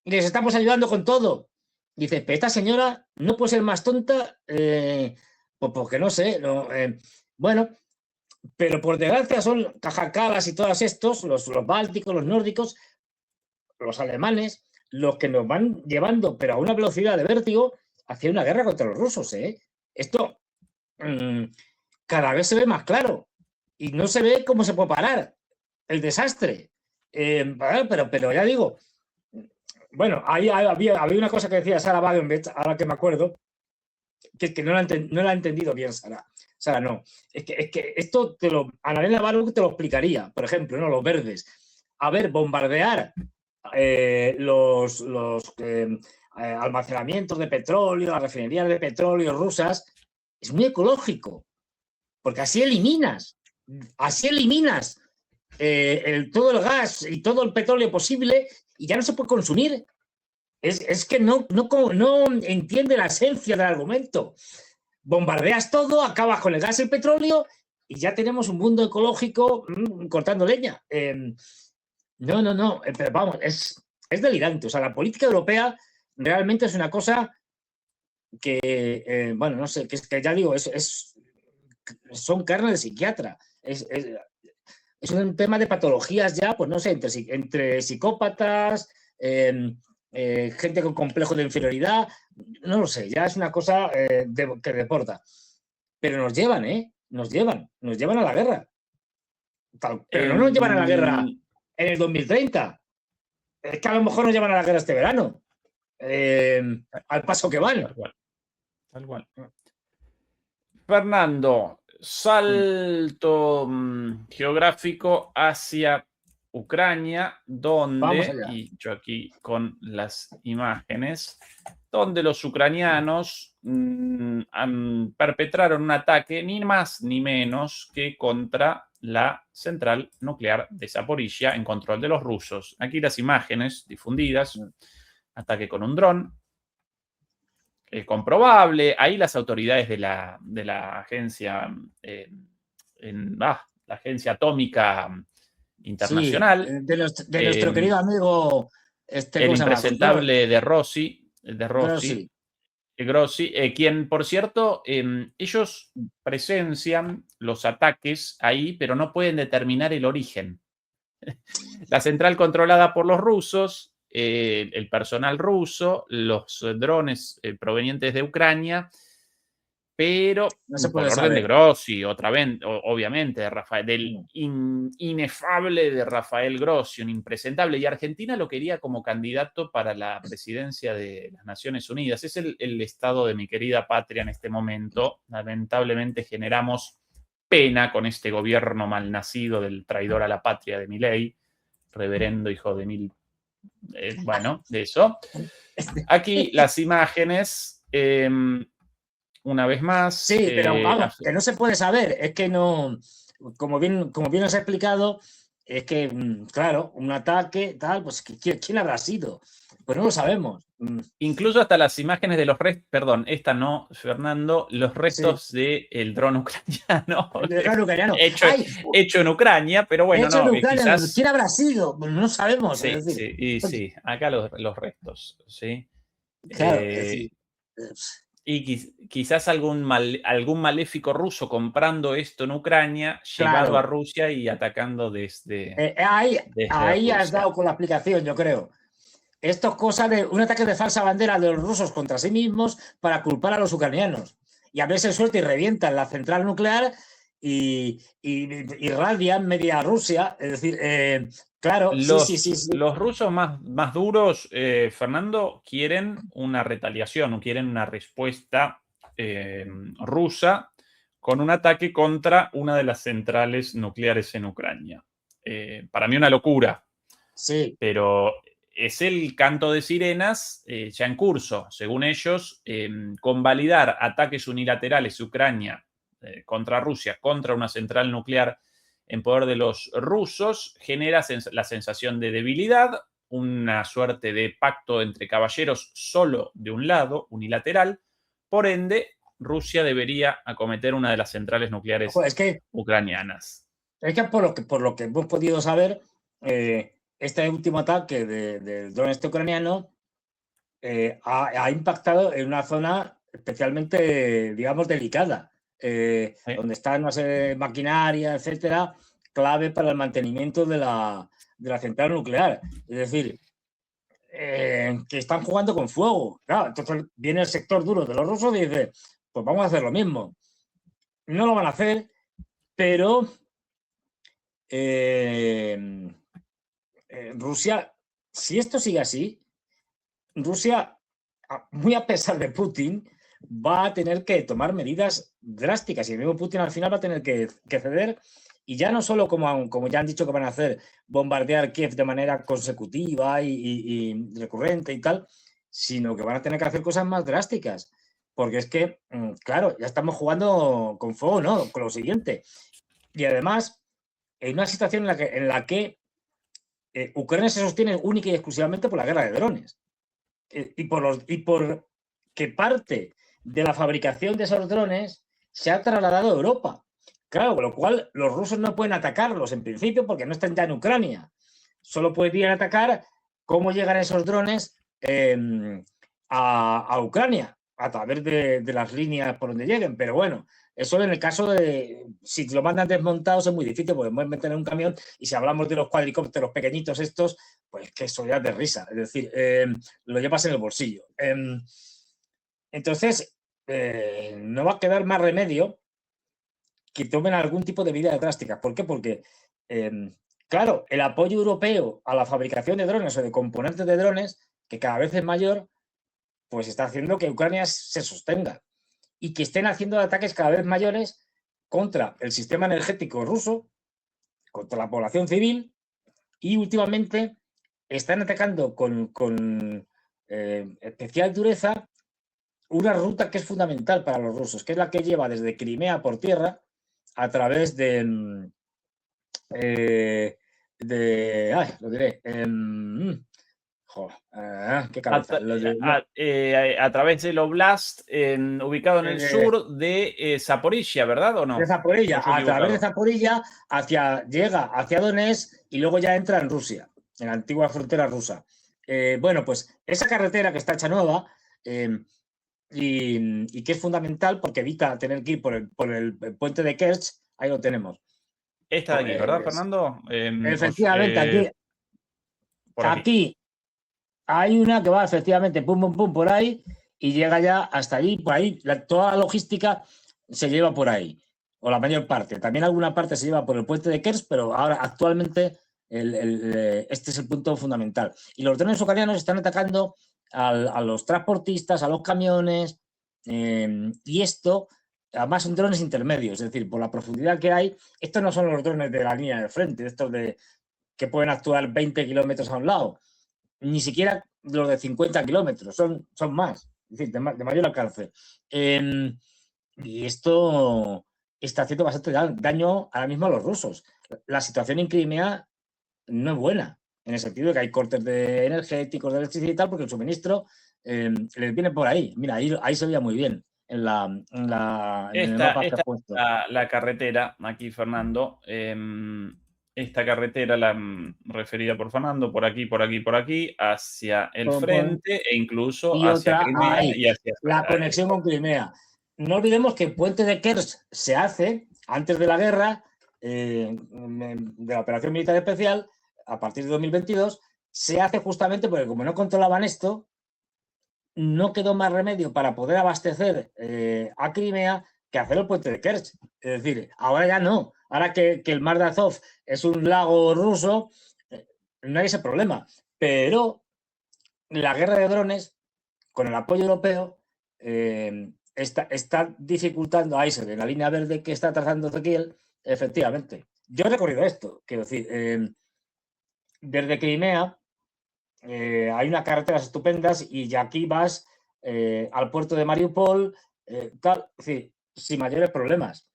y les estamos ayudando con todo. Dice, pero esta señora no puede ser más tonta, pues porque no sé, bueno, pero por desgracia son Kaja Kallas y todos estos, los bálticos, los nórdicos, los alemanes, los que nos van llevando, pero a una velocidad de vértigo, hacia una guerra contra los rusos. Esto cada vez se ve más claro y no se ve cómo se puede parar el desastre. Pero ya digo, bueno, ahí había una cosa que decía Sarah Wagenknecht, ahora que me acuerdo, que no la ha entendido bien Sarah. Sara, no. Es que esto Annalena Baerbock te lo explicaría. Por ejemplo, ¿no? Los verdes. A ver, bombardear los almacenamientos de petróleo, las refinerías de petróleo rusas, es muy ecológico. Porque así eliminas todo el gas y todo el petróleo posible y ya no se puede consumir. Es que no entiende la esencia del argumento. Bombardeas todo, acabas con el gas y el petróleo y ya tenemos un mundo ecológico cortando leña. No, pero vamos, es delirante. O sea, la política europea realmente es una cosa que, bueno, no sé, que ya digo, son carne de psiquiatra. es un tema de patologías ya, pues no sé, entre psicópatas, gente con complejo de inferioridad, no lo sé, ya es una cosa que deporta. Pero nos llevan, nos llevan a la guerra. Pero no nos llevan a la guerra en el 2030. Es que a lo mejor nos llevan a la guerra este verano. Al paso que van. Tal cual. Fernando, salto geográfico hacia Ucrania, donde, y yo aquí con las imágenes, donde los ucranianos perpetraron un ataque ni más ni menos que contra la central nuclear de Zaporizhia en control de los rusos. Aquí las imágenes difundidas, ataque con un dron, comprobable. Ahí las autoridades de la agencia, la agencia atómica internacional. Sí, de nuestro querido amigo el impresentable de Rossi, Grossi, quien, por cierto, ellos presencian los ataques ahí, pero no pueden determinar el origen. La central controlada por los rusos, el personal ruso, los drones provenientes de Ucrania, pero no se por puede orden de Grossi, otra vez, obviamente, del inefable de Rafael Grossi, un impresentable, y Argentina lo quería como candidato para la presidencia de las Naciones Unidas. Es el estado de mi querida patria en este momento. Lamentablemente generamos pena con este gobierno malnacido del traidor a la patria de Milei, reverendo hijo de mil... bueno, de eso. Aquí las imágenes... una vez más. Sí, pero vamos, que no se puede saber. Es que no, como bien os he explicado, es que, claro, un ataque, tal, pues ¿quién habrá sido? Pues no lo sabemos. Incluso hasta las imágenes de los restos, perdón, esta no, Fernando, los restos del dron ucraniano. El dron ucraniano. Hecho en Ucrania, pero bueno, hecho no. En Ucrania, quizás... ¿Quién habrá sido? Pues no sabemos. Sí, es decir. Sí, acá los restos, sí. Claro, y quizás algún maléfico ruso comprando esto en Ucrania, llevado a Rusia y atacando desde ahí Rusia. Has dado con la explicación, yo creo. Esto es cosa de un ataque de falsa bandera de los rusos contra sí mismos para culpar a los ucranianos. Y a veces suelta y revientan la central nuclear y irradian media Rusia. Es decir, claro, los rusos más duros, Fernando, quieren una retaliación, quieren una respuesta rusa con un ataque contra una de las centrales nucleares en Ucrania. Para mí una locura. Sí. Pero es el canto de sirenas ya en curso. Según ellos, convalidar ataques unilaterales de Ucrania contra Rusia, contra una central nuclear en poder de los rusos, genera la sensación de debilidad, una suerte de pacto entre caballeros solo de un lado, unilateral. Por ende, Rusia debería acometer una de las centrales nucleares ucranianas. Es que por lo que hemos podido saber, este último ataque del dron ucraniano ha impactado en una zona especialmente, digamos, delicada. Donde están una serie de maquinaria, etcétera, clave para el mantenimiento de la central nuclear. Es decir, que están jugando con fuego. Claro, entonces viene el sector duro de los rusos y dice, pues vamos a hacer lo mismo. No lo van a hacer, pero Rusia, si esto sigue así, Rusia, muy a pesar de Putin, va a tener que tomar medidas drásticas y el mismo Putin al final va a tener que ceder, y ya no solo como ya han dicho que van a hacer, bombardear Kiev de manera consecutiva y recurrente y tal, sino que van a tener que hacer cosas más drásticas, porque es que, claro, ya estamos jugando con fuego, ¿no? Con lo siguiente. Y además, en una situación en la que Ucrania se sostiene única y exclusivamente por la guerra de drones. Y por que parte de la fabricación de esos drones se ha trasladado a Europa. Claro, con lo cual los rusos no pueden atacarlos en principio porque no están ya en Ucrania. Solo podrían atacar cómo llegan esos drones a Ucrania. a través de las líneas por donde lleguen, pero bueno, eso en el caso de, si lo mandan desmontados es muy difícil porque pueden meter en un camión, y si hablamos de los cuadricópteros pequeñitos estos, pues que eso ya es de risa, es decir, lo llevas en el bolsillo. Entonces, no va a quedar más remedio que tomen algún tipo de medidas drásticas. ¿Por qué? Porque, claro, el apoyo europeo a la fabricación de drones o de componentes de drones, que cada vez es mayor, pues está haciendo que Ucrania se sostenga y que estén haciendo ataques cada vez mayores contra el sistema energético ruso, contra la población civil, y últimamente están atacando con especial dureza una ruta que es fundamental para los rusos, que es la que lleva desde Crimea por tierra a través lo diré, qué cabeza. A través del Oblast, ubicado en el sur de Zaporizhia, ¿verdad o no? De Zaporizhia, a través de Zaporizhia llega hacia Donetsk y luego ya entra en Rusia, en la antigua frontera rusa. Bueno, pues esa carretera que está hecha nueva y que es fundamental porque evita tener que ir por el puente de Kerch, ahí lo tenemos. Esta de aquí, ¿verdad, Fernando? Efectivamente, aquí hay una que va efectivamente pum, pum, pum por ahí y llega ya hasta allí, por ahí. Toda la logística se lleva por ahí, o la mayor parte. También alguna parte se lleva por el puente de Kerch, pero ahora actualmente este es el punto fundamental. Y los drones ucranianos están atacando a los transportistas, a los camiones, y esto, además son drones intermedios, es decir, por la profundidad que hay, estos no son los drones de la línea de frente, estos que pueden actuar 20 kilómetros a un lado, ni siquiera los de 50 kilómetros, son más, es decir, de mayor alcance. Y esto está haciendo bastante daño ahora mismo a los rusos. La situación en Crimea no es buena, en el sentido de que hay cortes de energéticos, de electricidad y tal, porque el suministro les viene por ahí. Mira, ahí se veía muy bien en el mapa que has puesto. La carretera, aquí Fernando, esta carretera, la referida por Fernando, por aquí, hacia el frente e incluso hacia Crimea y hacia la conexión con Crimea. No olvidemos que el puente de Kerch se hace antes de la guerra, de la operación militar especial, a partir de 2022, se hace justamente porque como no controlaban esto, no quedó más remedio para poder abastecer a Crimea que hacer el puente de Kerch. Es decir, ahora ya no. Ahora que el mar de Azov es un lago ruso, no hay ese problema. Pero la guerra de drones, con el apoyo europeo, está dificultando a ISIL en la línea verde que está trazando Ezequiel, efectivamente. Yo he recorrido esto, quiero decir, desde Crimea hay unas carreteras estupendas y ya aquí vas al puerto de Mariupol, tal, es decir, sin mayores problemas.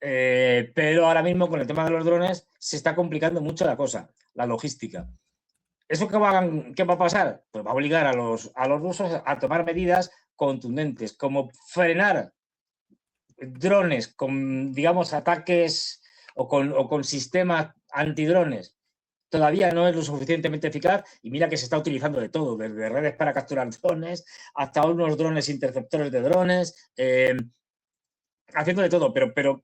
Pero ahora mismo con el tema de los drones se está complicando mucho la cosa, la logística. ¿Eso qué va a pasar? Pues va a obligar a los rusos a tomar medidas contundentes, como frenar drones con, digamos, ataques o con sistemas antidrones. Todavía no es lo suficientemente eficaz y mira que se está utilizando de todo, desde redes para capturar drones hasta unos drones interceptores de drones, haciendo de todo, pero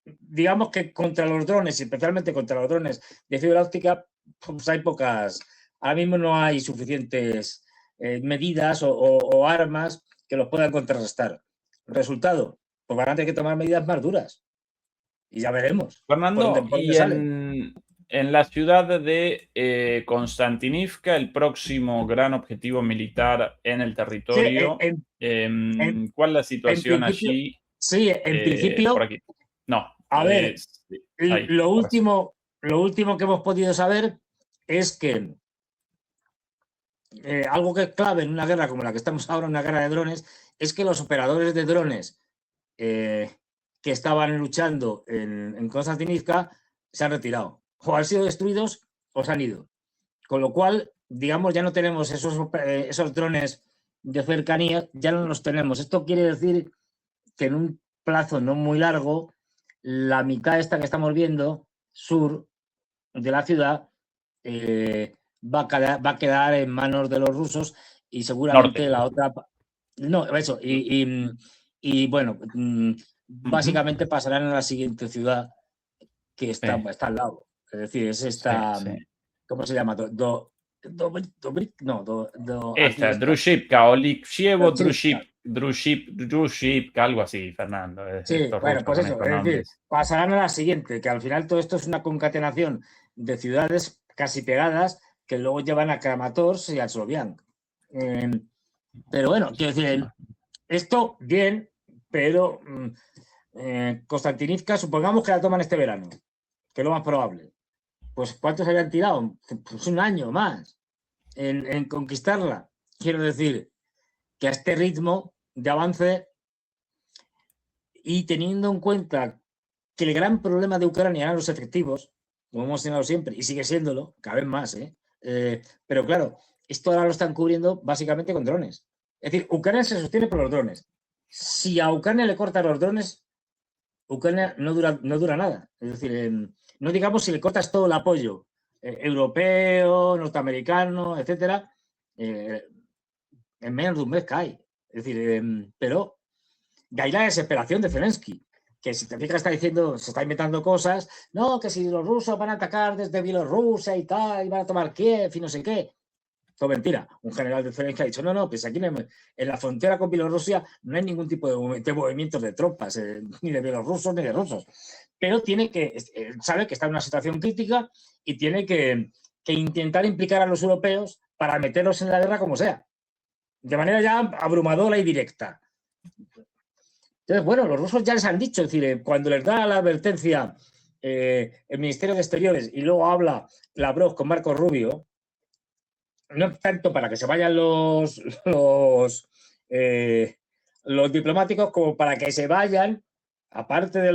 digamos que contra los drones, y especialmente contra los drones de fibra óptica, pues hay pocas, ahora mismo no hay suficientes medidas o armas que los puedan contrarrestar. Resultado, pues van a tener que tomar medidas más duras y ya veremos. Fernando, en la ciudad de Konstantinivka, el próximo gran objetivo militar en el territorio, sí, ¿cuál es la situación allí? Sí, en principio. Por aquí. No. A ver, ahí, lo último que hemos podido saber es que algo que es clave en una guerra como la que estamos ahora, una guerra de drones, es que los operadores de drones que estaban luchando en Konstantinivka se han retirado. O han sido destruidos o se han ido. Con lo cual, digamos, ya no tenemos esos drones de cercanía, ya no los tenemos. Esto quiere decir que en un plazo no muy largo, la mitad esta que estamos viendo, sur de la ciudad, va a quedar en manos de los rusos y seguramente la otra No, eso. Y bueno, básicamente pasarán a la siguiente ciudad que está al lado. Es decir, es esta. ¿Cómo se llama? Esta, Druživka o Likševo, Druživka, algo así, Fernando. Sí, bueno, pues eso, es decir, pasarán a la siguiente, que al final todo esto es una concatenación de ciudades casi pegadas que luego llevan a Kramatorsk y a Sloviansk. Pero bueno, quiero decir, esto bien, pero Konstantinivka, supongamos que la toman este verano, que es lo más probable. Pues ¿cuántos habían tirado? Pues un año más en conquistarla. Quiero decir que a este ritmo de avance y teniendo en cuenta que el gran problema de Ucrania eran los efectivos, como hemos señalado siempre, y sigue siéndolo, cada vez más, pero claro, esto ahora lo están cubriendo básicamente con drones. Es decir, Ucrania se sostiene por los drones. Si a Ucrania le cortan los drones, Ucrania no dura nada. Es decir, no digamos si le cortas todo el apoyo europeo, norteamericano, etcétera, en menos de un mes cae. Es decir, pero de ahí la desesperación de Zelensky, que si te fijas está diciendo, se está inventando cosas, no, que si los rusos van a atacar desde Bielorrusia y tal, y van a tomar Kiev y no sé qué. Todo mentira. Un general de Zelensky ha dicho, no, pues aquí en la frontera con Bielorrusia no hay ningún tipo de movimientos de tropas, ni de bielorrusos ni de rusos. Pero sabe que está en una situación crítica y tiene que intentar implicar a los europeos para meterlos en la guerra como sea. De manera ya abrumadora y directa. Entonces, bueno, los rusos ya les han dicho, es decir, cuando les da la advertencia el Ministerio de Exteriores y luego habla Lavrov con Marco Rubio, no tanto para que se vayan los diplomáticos como para que se vayan, aparte de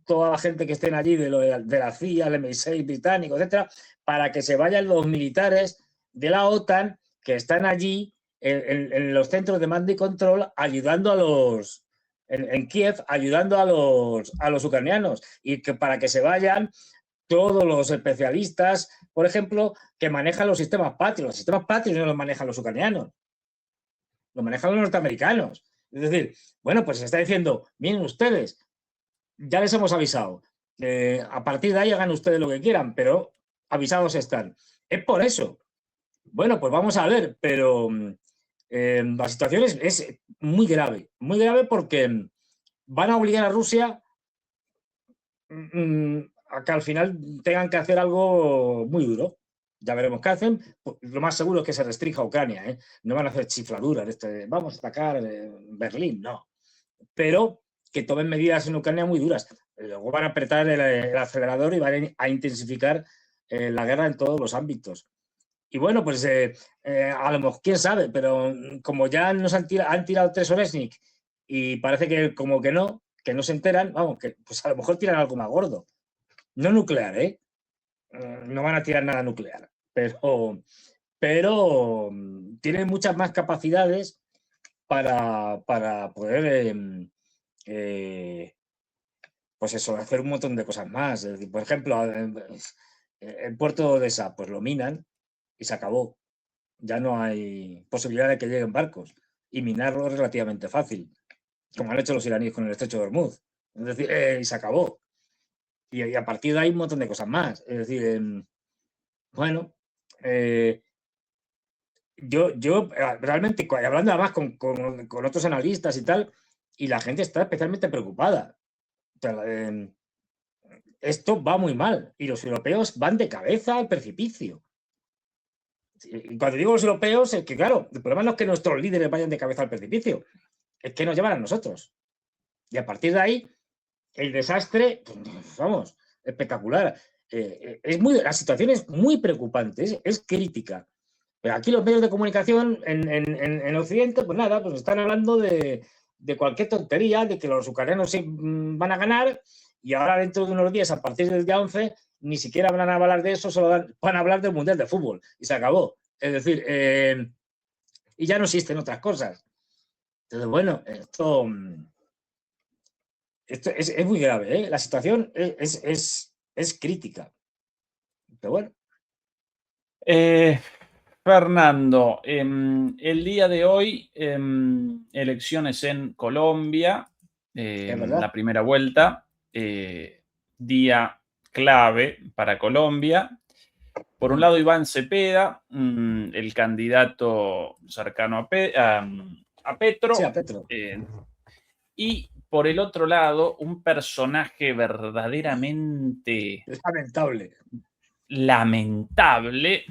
toda la gente que estén allí, de la CIA, el MI6 británico, etcétera, para que se vayan los militares de la OTAN que están allí en los centros de mando y control ayudando en Kiev, ayudando a los ucranianos, y que para que se vayan todos los especialistas, por ejemplo, que manejan los sistemas Patriot. Los sistemas Patriot no los manejan los ucranianos, los manejan los norteamericanos. Es decir, bueno, pues se está diciendo, miren ustedes, ya les hemos avisado, a partir de ahí hagan ustedes lo que quieran, pero avisados están. Es por eso. Bueno, pues vamos a ver, pero la situación es muy grave porque van a obligar a Rusia a que al final tengan que hacer algo muy duro. Ya veremos qué hacen. Pues lo más seguro es que se restrinja a Ucrania. No van a hacer chifladuras. Vamos a atacar Berlín, no. Pero que tomen medidas en Ucrania muy duras. Luego van a apretar el acelerador y van a intensificar la guerra en todos los ámbitos. Y bueno, pues a lo mejor, quién sabe, pero como ya nos han tirado 3 Oresnik y parece que como que no se enteran, vamos, que pues a lo mejor tiran algo más gordo. No nuclear, no van a tirar nada nuclear, pero tienen muchas más capacidades para poder, pues eso, hacer un montón de cosas más. Por ejemplo, el puerto de Odessa, pues lo minan y se acabó. Ya no hay posibilidad de que lleguen barcos y minarlo es relativamente fácil, como han hecho los iraníes con el estrecho de Hormuz. Es decir, y se acabó. Y a partir de ahí un montón de cosas más. Es decir, bueno, yo realmente, hablando además con otros analistas y tal, y la gente está especialmente preocupada. O sea, esto va muy mal y los europeos van de cabeza al precipicio. Y cuando digo los europeos, es que claro, el problema no es que nuestros líderes vayan de cabeza al precipicio, es que nos llevan a nosotros. Y a partir de ahí, el desastre, vamos, espectacular. La situación es muy preocupante, es crítica. Pero aquí los medios de comunicación en Occidente, pues nada, pues están hablando de cualquier tontería, de que los ucranianos van a ganar, y ahora dentro de unos días, a partir del día 11, ni siquiera van a hablar de eso, solo van a hablar del Mundial de Fútbol, y se acabó. Es decir, y ya no existen otras cosas. Entonces, bueno, esto es muy grave, la situación es crítica. Pero bueno. Fernando, el día de hoy, elecciones en Colombia, la primera vuelta, día clave para Colombia. Por un lado, Iván Cepeda, el candidato cercano a Petro. Sí, a Petro. Y por el otro lado, un personaje verdaderamente lamentable.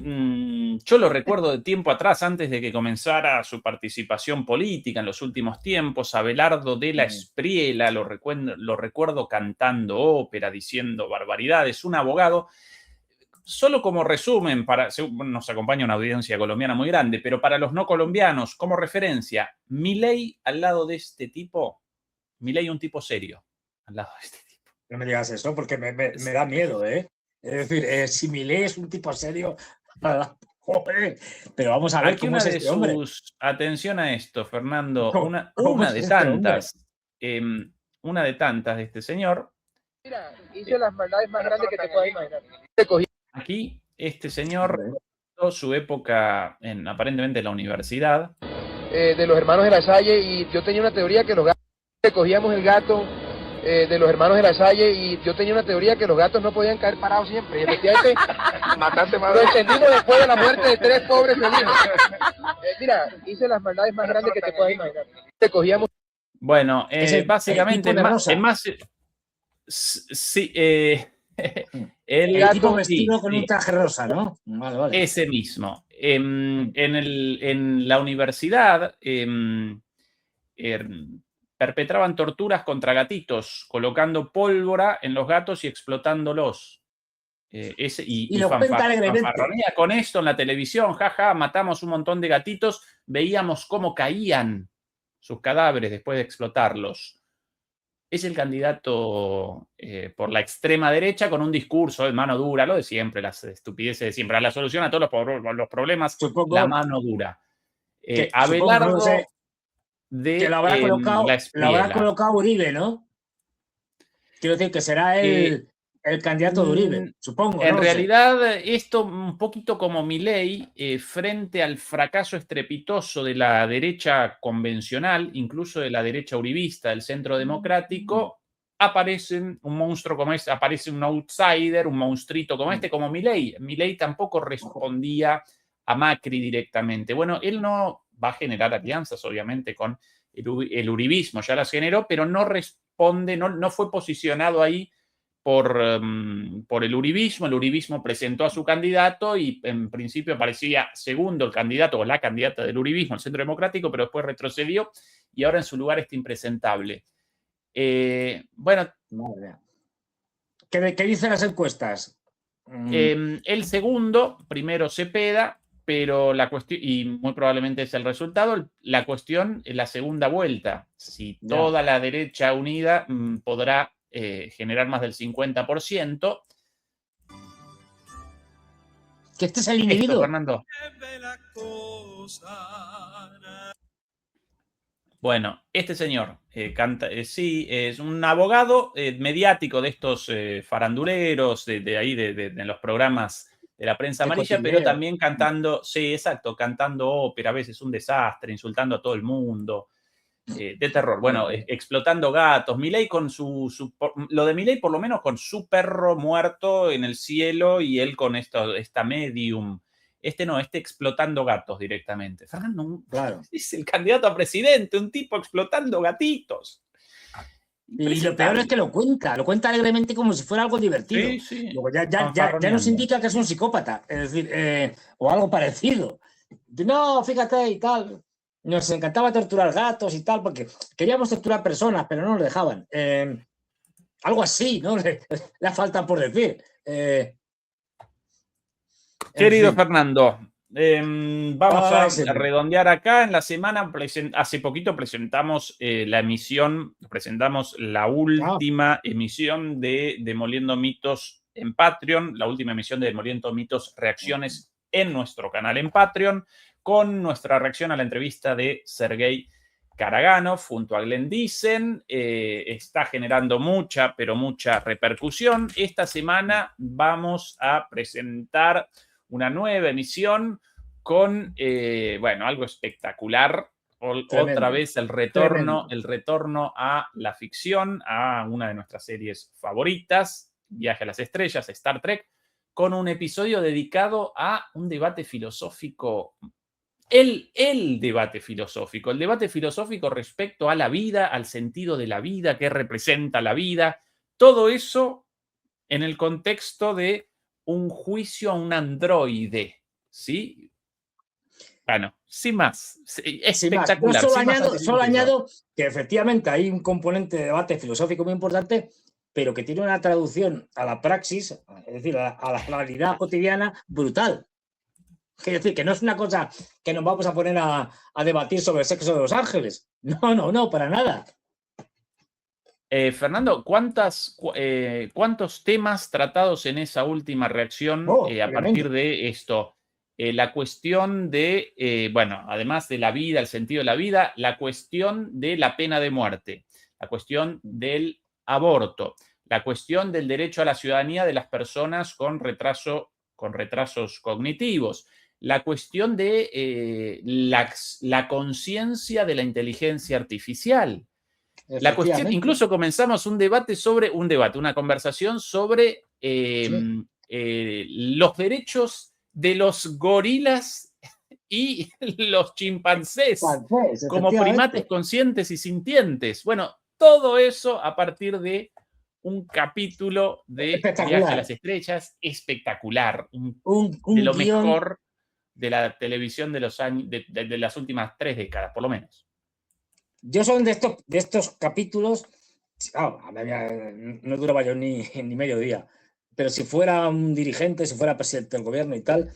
Yo lo recuerdo de tiempo atrás, antes de que comenzara su participación política en los últimos tiempos, Abelardo de la Espriella, lo recuerdo cantando ópera, diciendo barbaridades, un abogado. Solo como resumen, nos acompaña una audiencia colombiana muy grande, pero para los no colombianos, como referencia, Milei al lado de este tipo, Milei un tipo serio, al lado de este tipo. No me digas eso porque me da miedo, ¿eh? Es decir, si Milei es un tipo serio, joder, pero vamos a ver aquí cómo es este hombre. Atención a esto, Fernando, una de tantas de este señor. Mira, hice las maldades más grandes que te puedas imaginar. Aquí, este señor, su época aparentemente en la universidad. De los hermanos de la Salle, y yo tenía una teoría que los gatos, cogíamos el gato de los hermanos de la Salle, y yo tenía una teoría que los gatos no podían caer parados siempre. Y efectivamente, lo entendimos después de la muerte de 3 pobres felinos. Mira, hice las maldades más grandes que te puedas imaginar. Cogíamos. Bueno, básicamente, sí, el tipo vestido con un traje rosa, ¿no? Vale. Ese mismo. En la universidad perpetraban torturas contra gatitos, colocando pólvora en los gatos y explotándolos. Y lo cuenta alegremente. Con esto en la televisión, jaja, matamos un montón de gatitos, veíamos cómo caían sus cadáveres después de explotarlos. Es el candidato por la extrema derecha con un discurso de mano dura, lo de siempre, las estupideces de siempre. La solución a todos los problemas, la mano dura. Abelardo que lo habrá colocado Uribe, ¿no? Quiero decir que será el candidato de Uribe, supongo. En realidad, esto un poquito como Milei, frente al fracaso estrepitoso de la derecha convencional, incluso de la derecha uribista, del centro democrático, aparece un monstruo como este, aparece un outsider, un monstruito como este, como Milei. Milei tampoco respondía a Macri directamente. Bueno, él no va a generar alianzas, obviamente, con el uribismo, ya las generó, pero no responde, no fue posicionado ahí por el uribismo. El uribismo presentó a su candidato y en principio parecía segundo el candidato o la candidata del uribismo, el Centro Democrático, pero después retrocedió y ahora en su lugar está impresentable. Bueno. ¿Qué dicen las encuestas? El segundo, primero Cepeda, pero la cuestión, y muy probablemente es el resultado, la cuestión es la segunda vuelta. Si toda la derecha unida podrá generar más del 50%. Que este es el individuo. Fernando. Bueno, este señor canta, sí, es un abogado mediático de estos faranduleros, de ahí, de los programas de la prensa amarilla, pero también cantando, sí, exacto, cantando ópera, a veces un desastre, insultando a todo el mundo. De terror, bueno, explotando gatos. Milei con lo de Milei por lo menos con su perro muerto en el cielo y él con esta medium. Este explotando gatos directamente. Fernando, claro, es el candidato a presidente, un tipo explotando gatitos. Y lo peor es que lo cuenta alegremente como si fuera algo divertido. Sí, sí. Luego ya nos indica que es un psicópata, es decir, o algo parecido. No, fíjate y tal. Nos encantaba torturar gatos y tal, porque queríamos torturar personas, pero no nos dejaban. Algo así, ¿no? Le falta por decir. Querido Fernando, vamos a redondear acá. En la semana, hace poquito presentamos la última emisión de Demoliendo Mitos en Patreon, la última emisión de Demoliendo Mitos Reacciones en nuestro canal en Patreon, con nuestra reacción a la entrevista de Sergei Karaganov junto a Glenn Diesen. Está generando mucha repercusión. Esta semana vamos a presentar una nueva emisión con, bueno, algo espectacular. Otra vez el retorno a la ficción, a una de nuestras series favoritas, Viaje a las Estrellas, Star Trek, con un episodio dedicado a un debate filosófico, el debate filosófico respecto a la vida, al sentido de la vida, qué representa la vida, todo eso en el contexto de un juicio a un androide, ¿sí? Bueno, sin más, espectacular. Yo solo añado que efectivamente hay un componente de debate filosófico muy importante, pero que tiene una traducción a la praxis, es decir, a la realidad cotidiana brutal. Es decir, que no es una cosa que nos vamos a poner a debatir sobre el sexo de los ángeles. No, para nada. Fernando, ¿cuántos temas tratados en esa última reacción a partir de esto? La cuestión de, bueno, además de la vida, el sentido de la vida, la cuestión de la pena de muerte, la cuestión del aborto, la cuestión del derecho a la ciudadanía de las personas con retrasos cognitivos, la cuestión de la conciencia de la inteligencia artificial. La cuestión, incluso comenzamos una conversación sobre los derechos de los gorilas y los chimpancés como primates conscientes y sintientes. Bueno, todo eso a partir de un capítulo de Viaje a las Estrellas espectacular, de lo mejor de la televisión de los años, de las últimas 3 décadas, por lo menos. Yo soy de estos capítulos, no duraba yo ni medio día, pero si fuera un dirigente, si fuera presidente del gobierno y tal,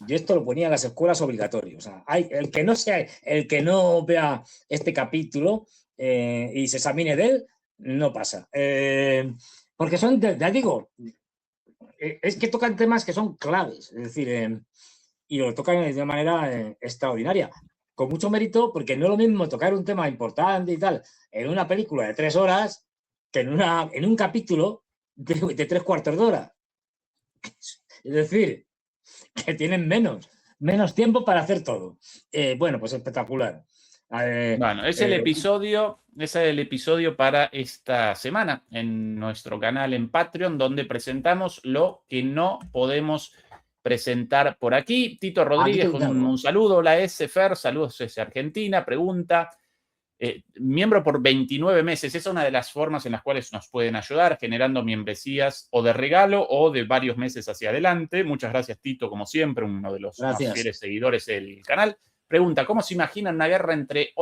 yo esto lo ponía en las escuelas obligatorio. O sea, el que no vea este capítulo y se examine de él, no pasa. Porque son, ya digo, es que tocan temas que son claves, es decir, y lo tocan de una manera extraordinaria. Con mucho mérito, porque no es lo mismo tocar un tema importante y tal en una película de 3 horas que en un capítulo de 3/4 de hora. Es decir, que tienen menos tiempo para hacer todo. Bueno, pues espectacular. Bueno, es el episodio para esta semana en nuestro canal en Patreon, donde presentamos lo que no podemos presentar por aquí. Tito Rodríguez, un saludo. Hola Fer, saludos desde Argentina. Pregunta, miembro por 29 meses. Esa es una de las formas en las cuales nos pueden ayudar, generando membresías o de regalo o de varios meses hacia adelante. Muchas gracias, Tito, como siempre, uno de los más fieles seguidores del canal. Pregunta, ¿cómo se imaginan una guerra entre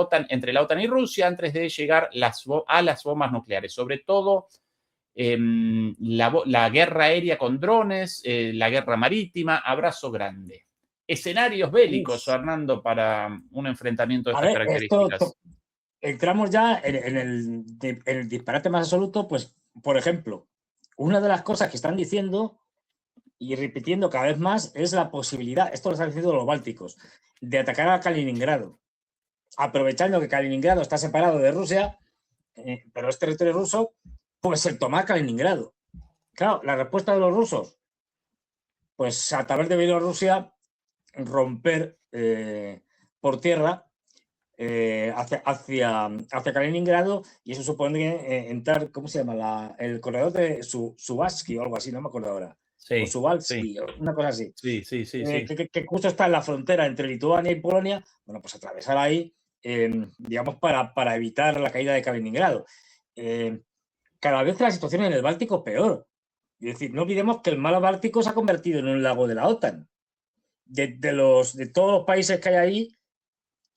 la OTAN y Rusia antes de llegar a las bombas nucleares? Sobre todo la guerra aérea con drones, la guerra marítima. Abrazo grande. Escenarios bélicos, Fernando, para un enfrentamiento de estas características. Entramos ya en el disparate más absoluto, pues, por ejemplo, una de las cosas que están diciendo y repitiendo cada vez más es la posibilidad, esto lo están diciendo los bálticos, de atacar a Kaliningrado, aprovechando que Kaliningrado está separado de Rusia, pero es territorio ruso, pues el tomar Kaliningrado. Claro, la respuesta de los rusos, pues a través de Bielorrusia, romper por tierra hacia Kaliningrado, y eso supone entrar, ¿cómo se llama? El corredor de Suwalski o algo así, no me acuerdo ahora. Sí, o Suwalski, una cosa así. Sí. Que justo está en la frontera entre Lituania y Polonia. Bueno, pues atravesar ahí, digamos, para evitar la caída de Kaliningrado. Cada vez la situación en el Báltico es peor. Es decir, no olvidemos que el mar Báltico se ha convertido en un lago de la OTAN. De todos los países que hay ahí,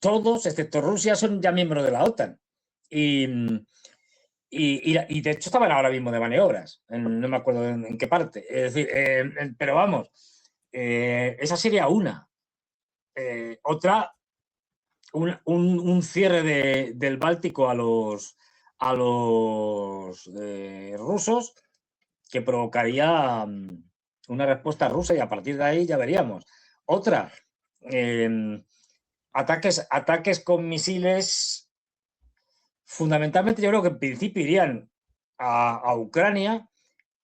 todos, excepto Rusia, son ya miembros de la OTAN. Y de hecho estaban ahora mismo de maniobras. No me acuerdo en qué parte. Es decir, pero vamos, esa sería una. Otra, un cierre del Báltico a los rusos, que provocaría una respuesta rusa, y a partir de ahí ya veríamos. Otra, ataques con misiles, fundamentalmente yo creo que en principio irían a Ucrania,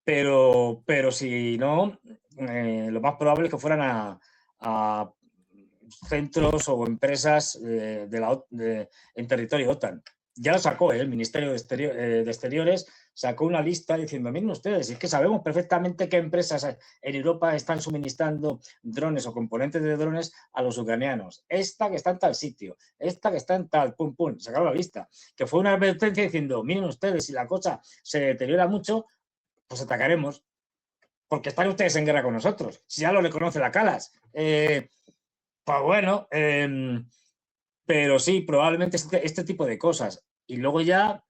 pero si no, lo más probable es que fueran centros o empresas en territorio OTAN. Ya lo sacó el Ministerio de Exteriores, sacó una lista diciendo, miren ustedes, es que sabemos perfectamente qué empresas en Europa están suministrando drones o componentes de drones a los ucranianos. Esta que está en tal sitio, esta que está en tal, pum, pum, sacaron la lista. Que fue una advertencia diciendo, miren ustedes, si la cosa se deteriora mucho, pues atacaremos. Porque están ustedes en guerra con nosotros. Si ya lo reconoce la Calas. Pues bueno, pero sí, probablemente este tipo de cosas. Y luego ya,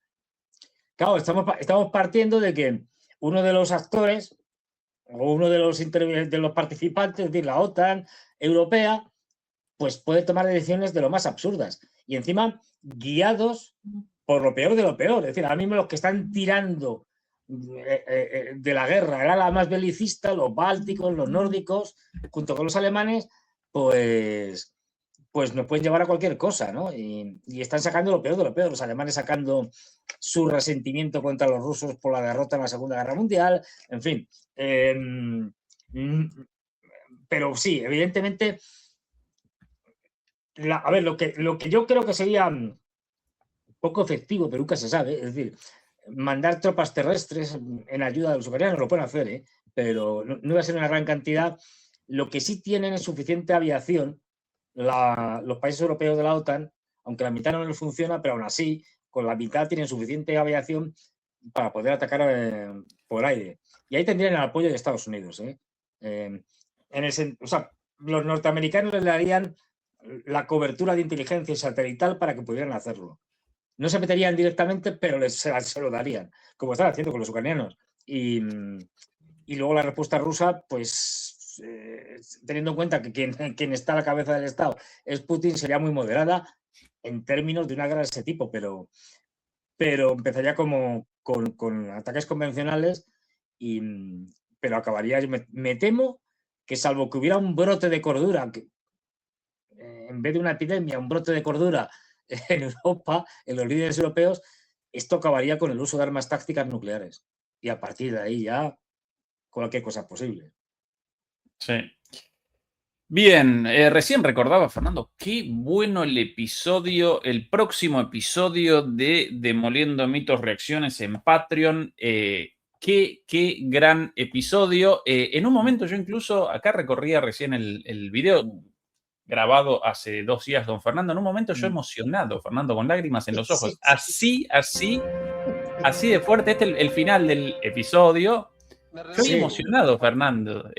claro, estamos partiendo de que uno de los actores o uno de los participantes, es decir, la OTAN europea, pues puede tomar decisiones de lo más absurdas. Y encima, guiados por lo peor de lo peor. Es decir, ahora mismo los que están tirando de la guerra, el ala más belicista, los bálticos, los nórdicos, junto con los alemanes, pues nos pueden llevar a cualquier cosa, ¿no? Y están sacando lo peor de lo peor. Los alemanes sacando su resentimiento contra los rusos por la derrota en la Segunda Guerra Mundial, en fin. Pero sí, evidentemente, a ver, lo que yo creo que sería poco efectivo, pero nunca se sabe, es decir, mandar tropas terrestres en ayuda de los ucranianos, lo pueden hacer, pero no va a ser una gran cantidad. Lo que sí tienen es suficiente aviación los países europeos de la OTAN, aunque la mitad no les funciona, pero aún así, con la mitad tienen suficiente aviación para poder atacar por aire. Y ahí tendrían el apoyo de Estados Unidos. O sea, los norteamericanos les darían la cobertura de inteligencia satelital para que pudieran hacerlo. No se meterían directamente, pero se lo darían, como están haciendo con los ucranianos. Y luego la respuesta rusa, pues teniendo en cuenta que quien está a la cabeza del Estado es Putin, sería muy moderada en términos de una guerra de ese tipo, pero empezaría como con ataques convencionales, pero acabaría, yo me temo que salvo que hubiera un brote de cordura, en vez de una epidemia, un brote de cordura en Europa, en los líderes europeos, esto acabaría con el uso de armas tácticas nucleares. Y a partir de ahí ya cualquier cosa es posible. Sí. Bien, recién recordaba, Fernando, qué bueno el próximo episodio de Demoliendo Mitos Reacciones en Patreon. Qué gran episodio. En un momento yo incluso, acá recorría recién el video grabado hace 2 días, don Fernando, en un momento yo emocionado, Fernando, con lágrimas en los ojos. Así de fuerte. Este es el final del episodio. Estoy emocionado, Fernando.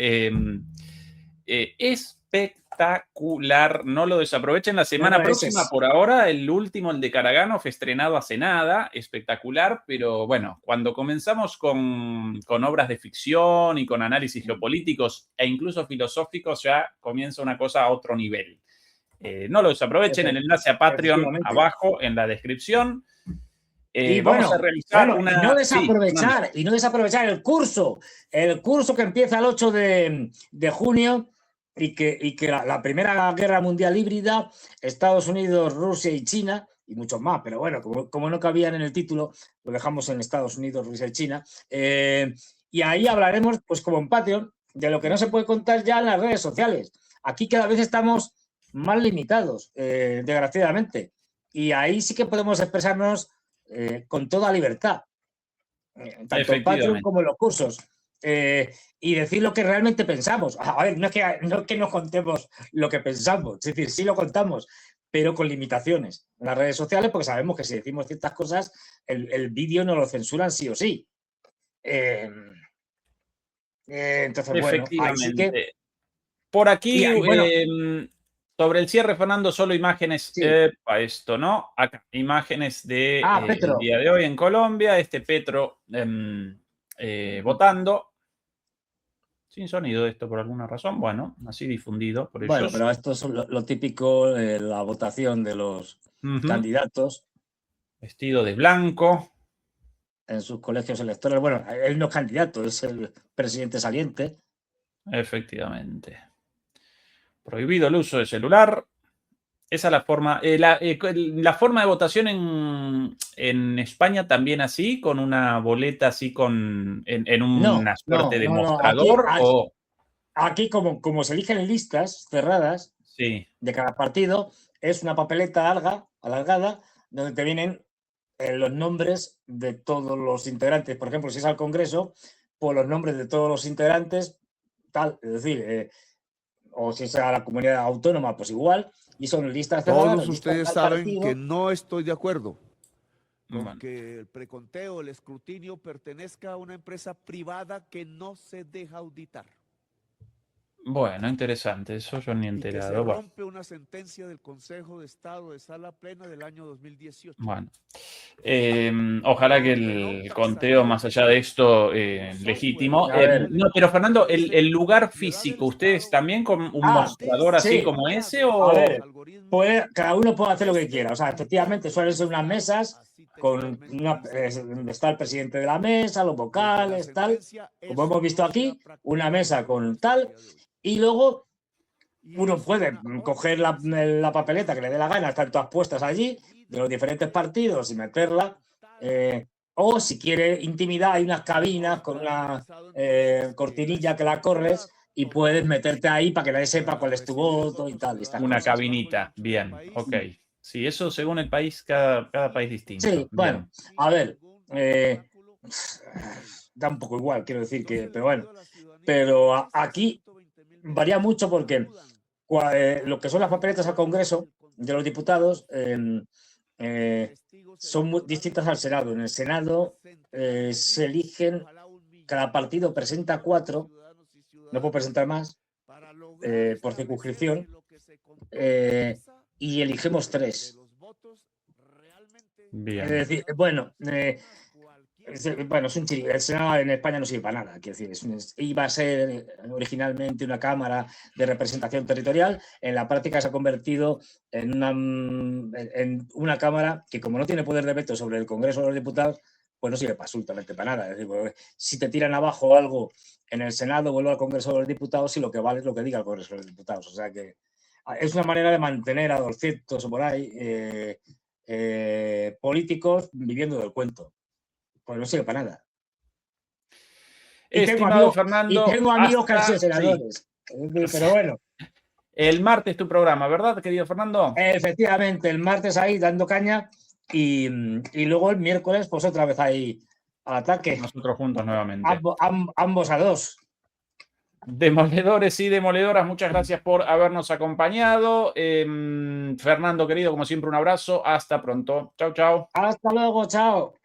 Espectacular, no lo desaprovechen. La semana próxima, por ahora, el último, el de Karaganov, estrenado hace nada, espectacular, pero bueno, cuando comenzamos con obras de ficción y con análisis geopolíticos e incluso filosóficos, ya comienza una cosa a otro nivel. No lo desaprovechen, el enlace a Patreon abajo en la descripción. Y vamos a realizar y no desaprovechar el curso que empieza el 8 de junio y que la Primera Guerra Mundial híbrida, Estados Unidos, Rusia y China, y muchos más, pero bueno, como no cabían en el título, lo dejamos en Estados Unidos, Rusia y China. Y ahí hablaremos, pues como en Patreon, de lo que no se puede contar ya en las redes sociales. Aquí cada vez estamos más limitados, desgraciadamente. Y ahí sí que podemos expresarnos con toda libertad, tanto en Patreon como en los cursos, y decir lo que realmente pensamos. A ver, no es que nos contemos lo que pensamos, es decir, sí lo contamos, pero con limitaciones en las redes sociales, porque sabemos que si decimos ciertas cosas, el vídeo nos lo censuran sí o sí. Entonces, bueno, ahí sí que... Por aquí... sobre el cierre, Fernando, solo imágenes. Sí. Esto no. Acá, imágenes de el día de hoy en Colombia. Petro votando. Sin sonido esto por alguna razón. Bueno, así difundido por ellos. Bueno, pero esto es lo típico, la votación de los candidatos. Vestido de blanco. En sus colegios electorales. Bueno, él no es candidato, es el presidente saliente. Efectivamente. Prohibido el uso de celular. Esa es la forma. La forma de votación en España también así, con una boleta así en una suerte de mostrador. Aquí como se eligen listas cerradas, de cada partido, es una papeleta alargada donde te vienen los nombres de todos los integrantes. Por ejemplo, si es al Congreso, pues los nombres de todos los integrantes, tal, es decir, o si es a la comunidad autónoma, pues igual, y son listas cerradas. Todos ustedes saben que no estoy de acuerdo con que el preconteo, el escrutinio pertenezca a una empresa privada que no se deja auditar. Bueno, interesante, eso yo ni he enterado. Y que se rompe una sentencia del Consejo de Estado de Sala Plena del año 2018. Bueno, ojalá que el conteo, más allá de esto, legítimo. No, pero Fernando, el lugar físico, ¿ustedes también con un mostrador así como ese? O... A ver, pues cada uno puede hacer lo que quiera. O sea, efectivamente suelen ser unas mesas con donde está el presidente de la mesa, los vocales, tal. Como hemos visto aquí, una mesa con tal. Y luego uno puede coger la papeleta que le dé la gana, están todas puestas allí, de los diferentes partidos y meterla. O si quiere intimidad, hay unas cabinas con una cortinilla que la corres y puedes meterte ahí para que nadie sepa cuál es tu voto y tal. Una cabinita, bien, ok. Sí, eso según el país, cada país distinto. Sí, bueno, a ver, da un poco igual, quiero decir que, pero bueno, pero aquí varía mucho porque lo que son las papeletas al Congreso de los Diputados son muy distintas al Senado. En el Senado se eligen, cada partido presenta 4, no puedo presentar más, por circunscripción, y eligimos 3. Bien. Es decir, bueno, es un chirigo. El Senado en España no sirve para nada. Quiero decir, iba a ser originalmente una Cámara de representación territorial. En la práctica se ha convertido en una Cámara que, como no tiene poder de veto sobre el Congreso de los Diputados, pues no sirve absolutamente para nada. Es decir, pues, si te tiran abajo algo en el Senado, vuelve al Congreso de los Diputados y lo que vale es lo que diga el Congreso de los Diputados. O sea que es una manera de mantener a 200 o por ahí políticos viviendo del cuento. Pues no sirve para nada. Y tengo amigos que han sido senadores. Sí. Pero bueno. El martes tu programa, ¿verdad, querido Fernando? Efectivamente, el martes ahí dando caña y luego el miércoles pues otra vez ahí al ataque. Nosotros juntos nuevamente. Ambos a 2. Demoledores y demoledoras, muchas gracias por habernos acompañado. Fernando, querido, como siempre, un abrazo. Hasta pronto. Chau, chau. Hasta luego, chao.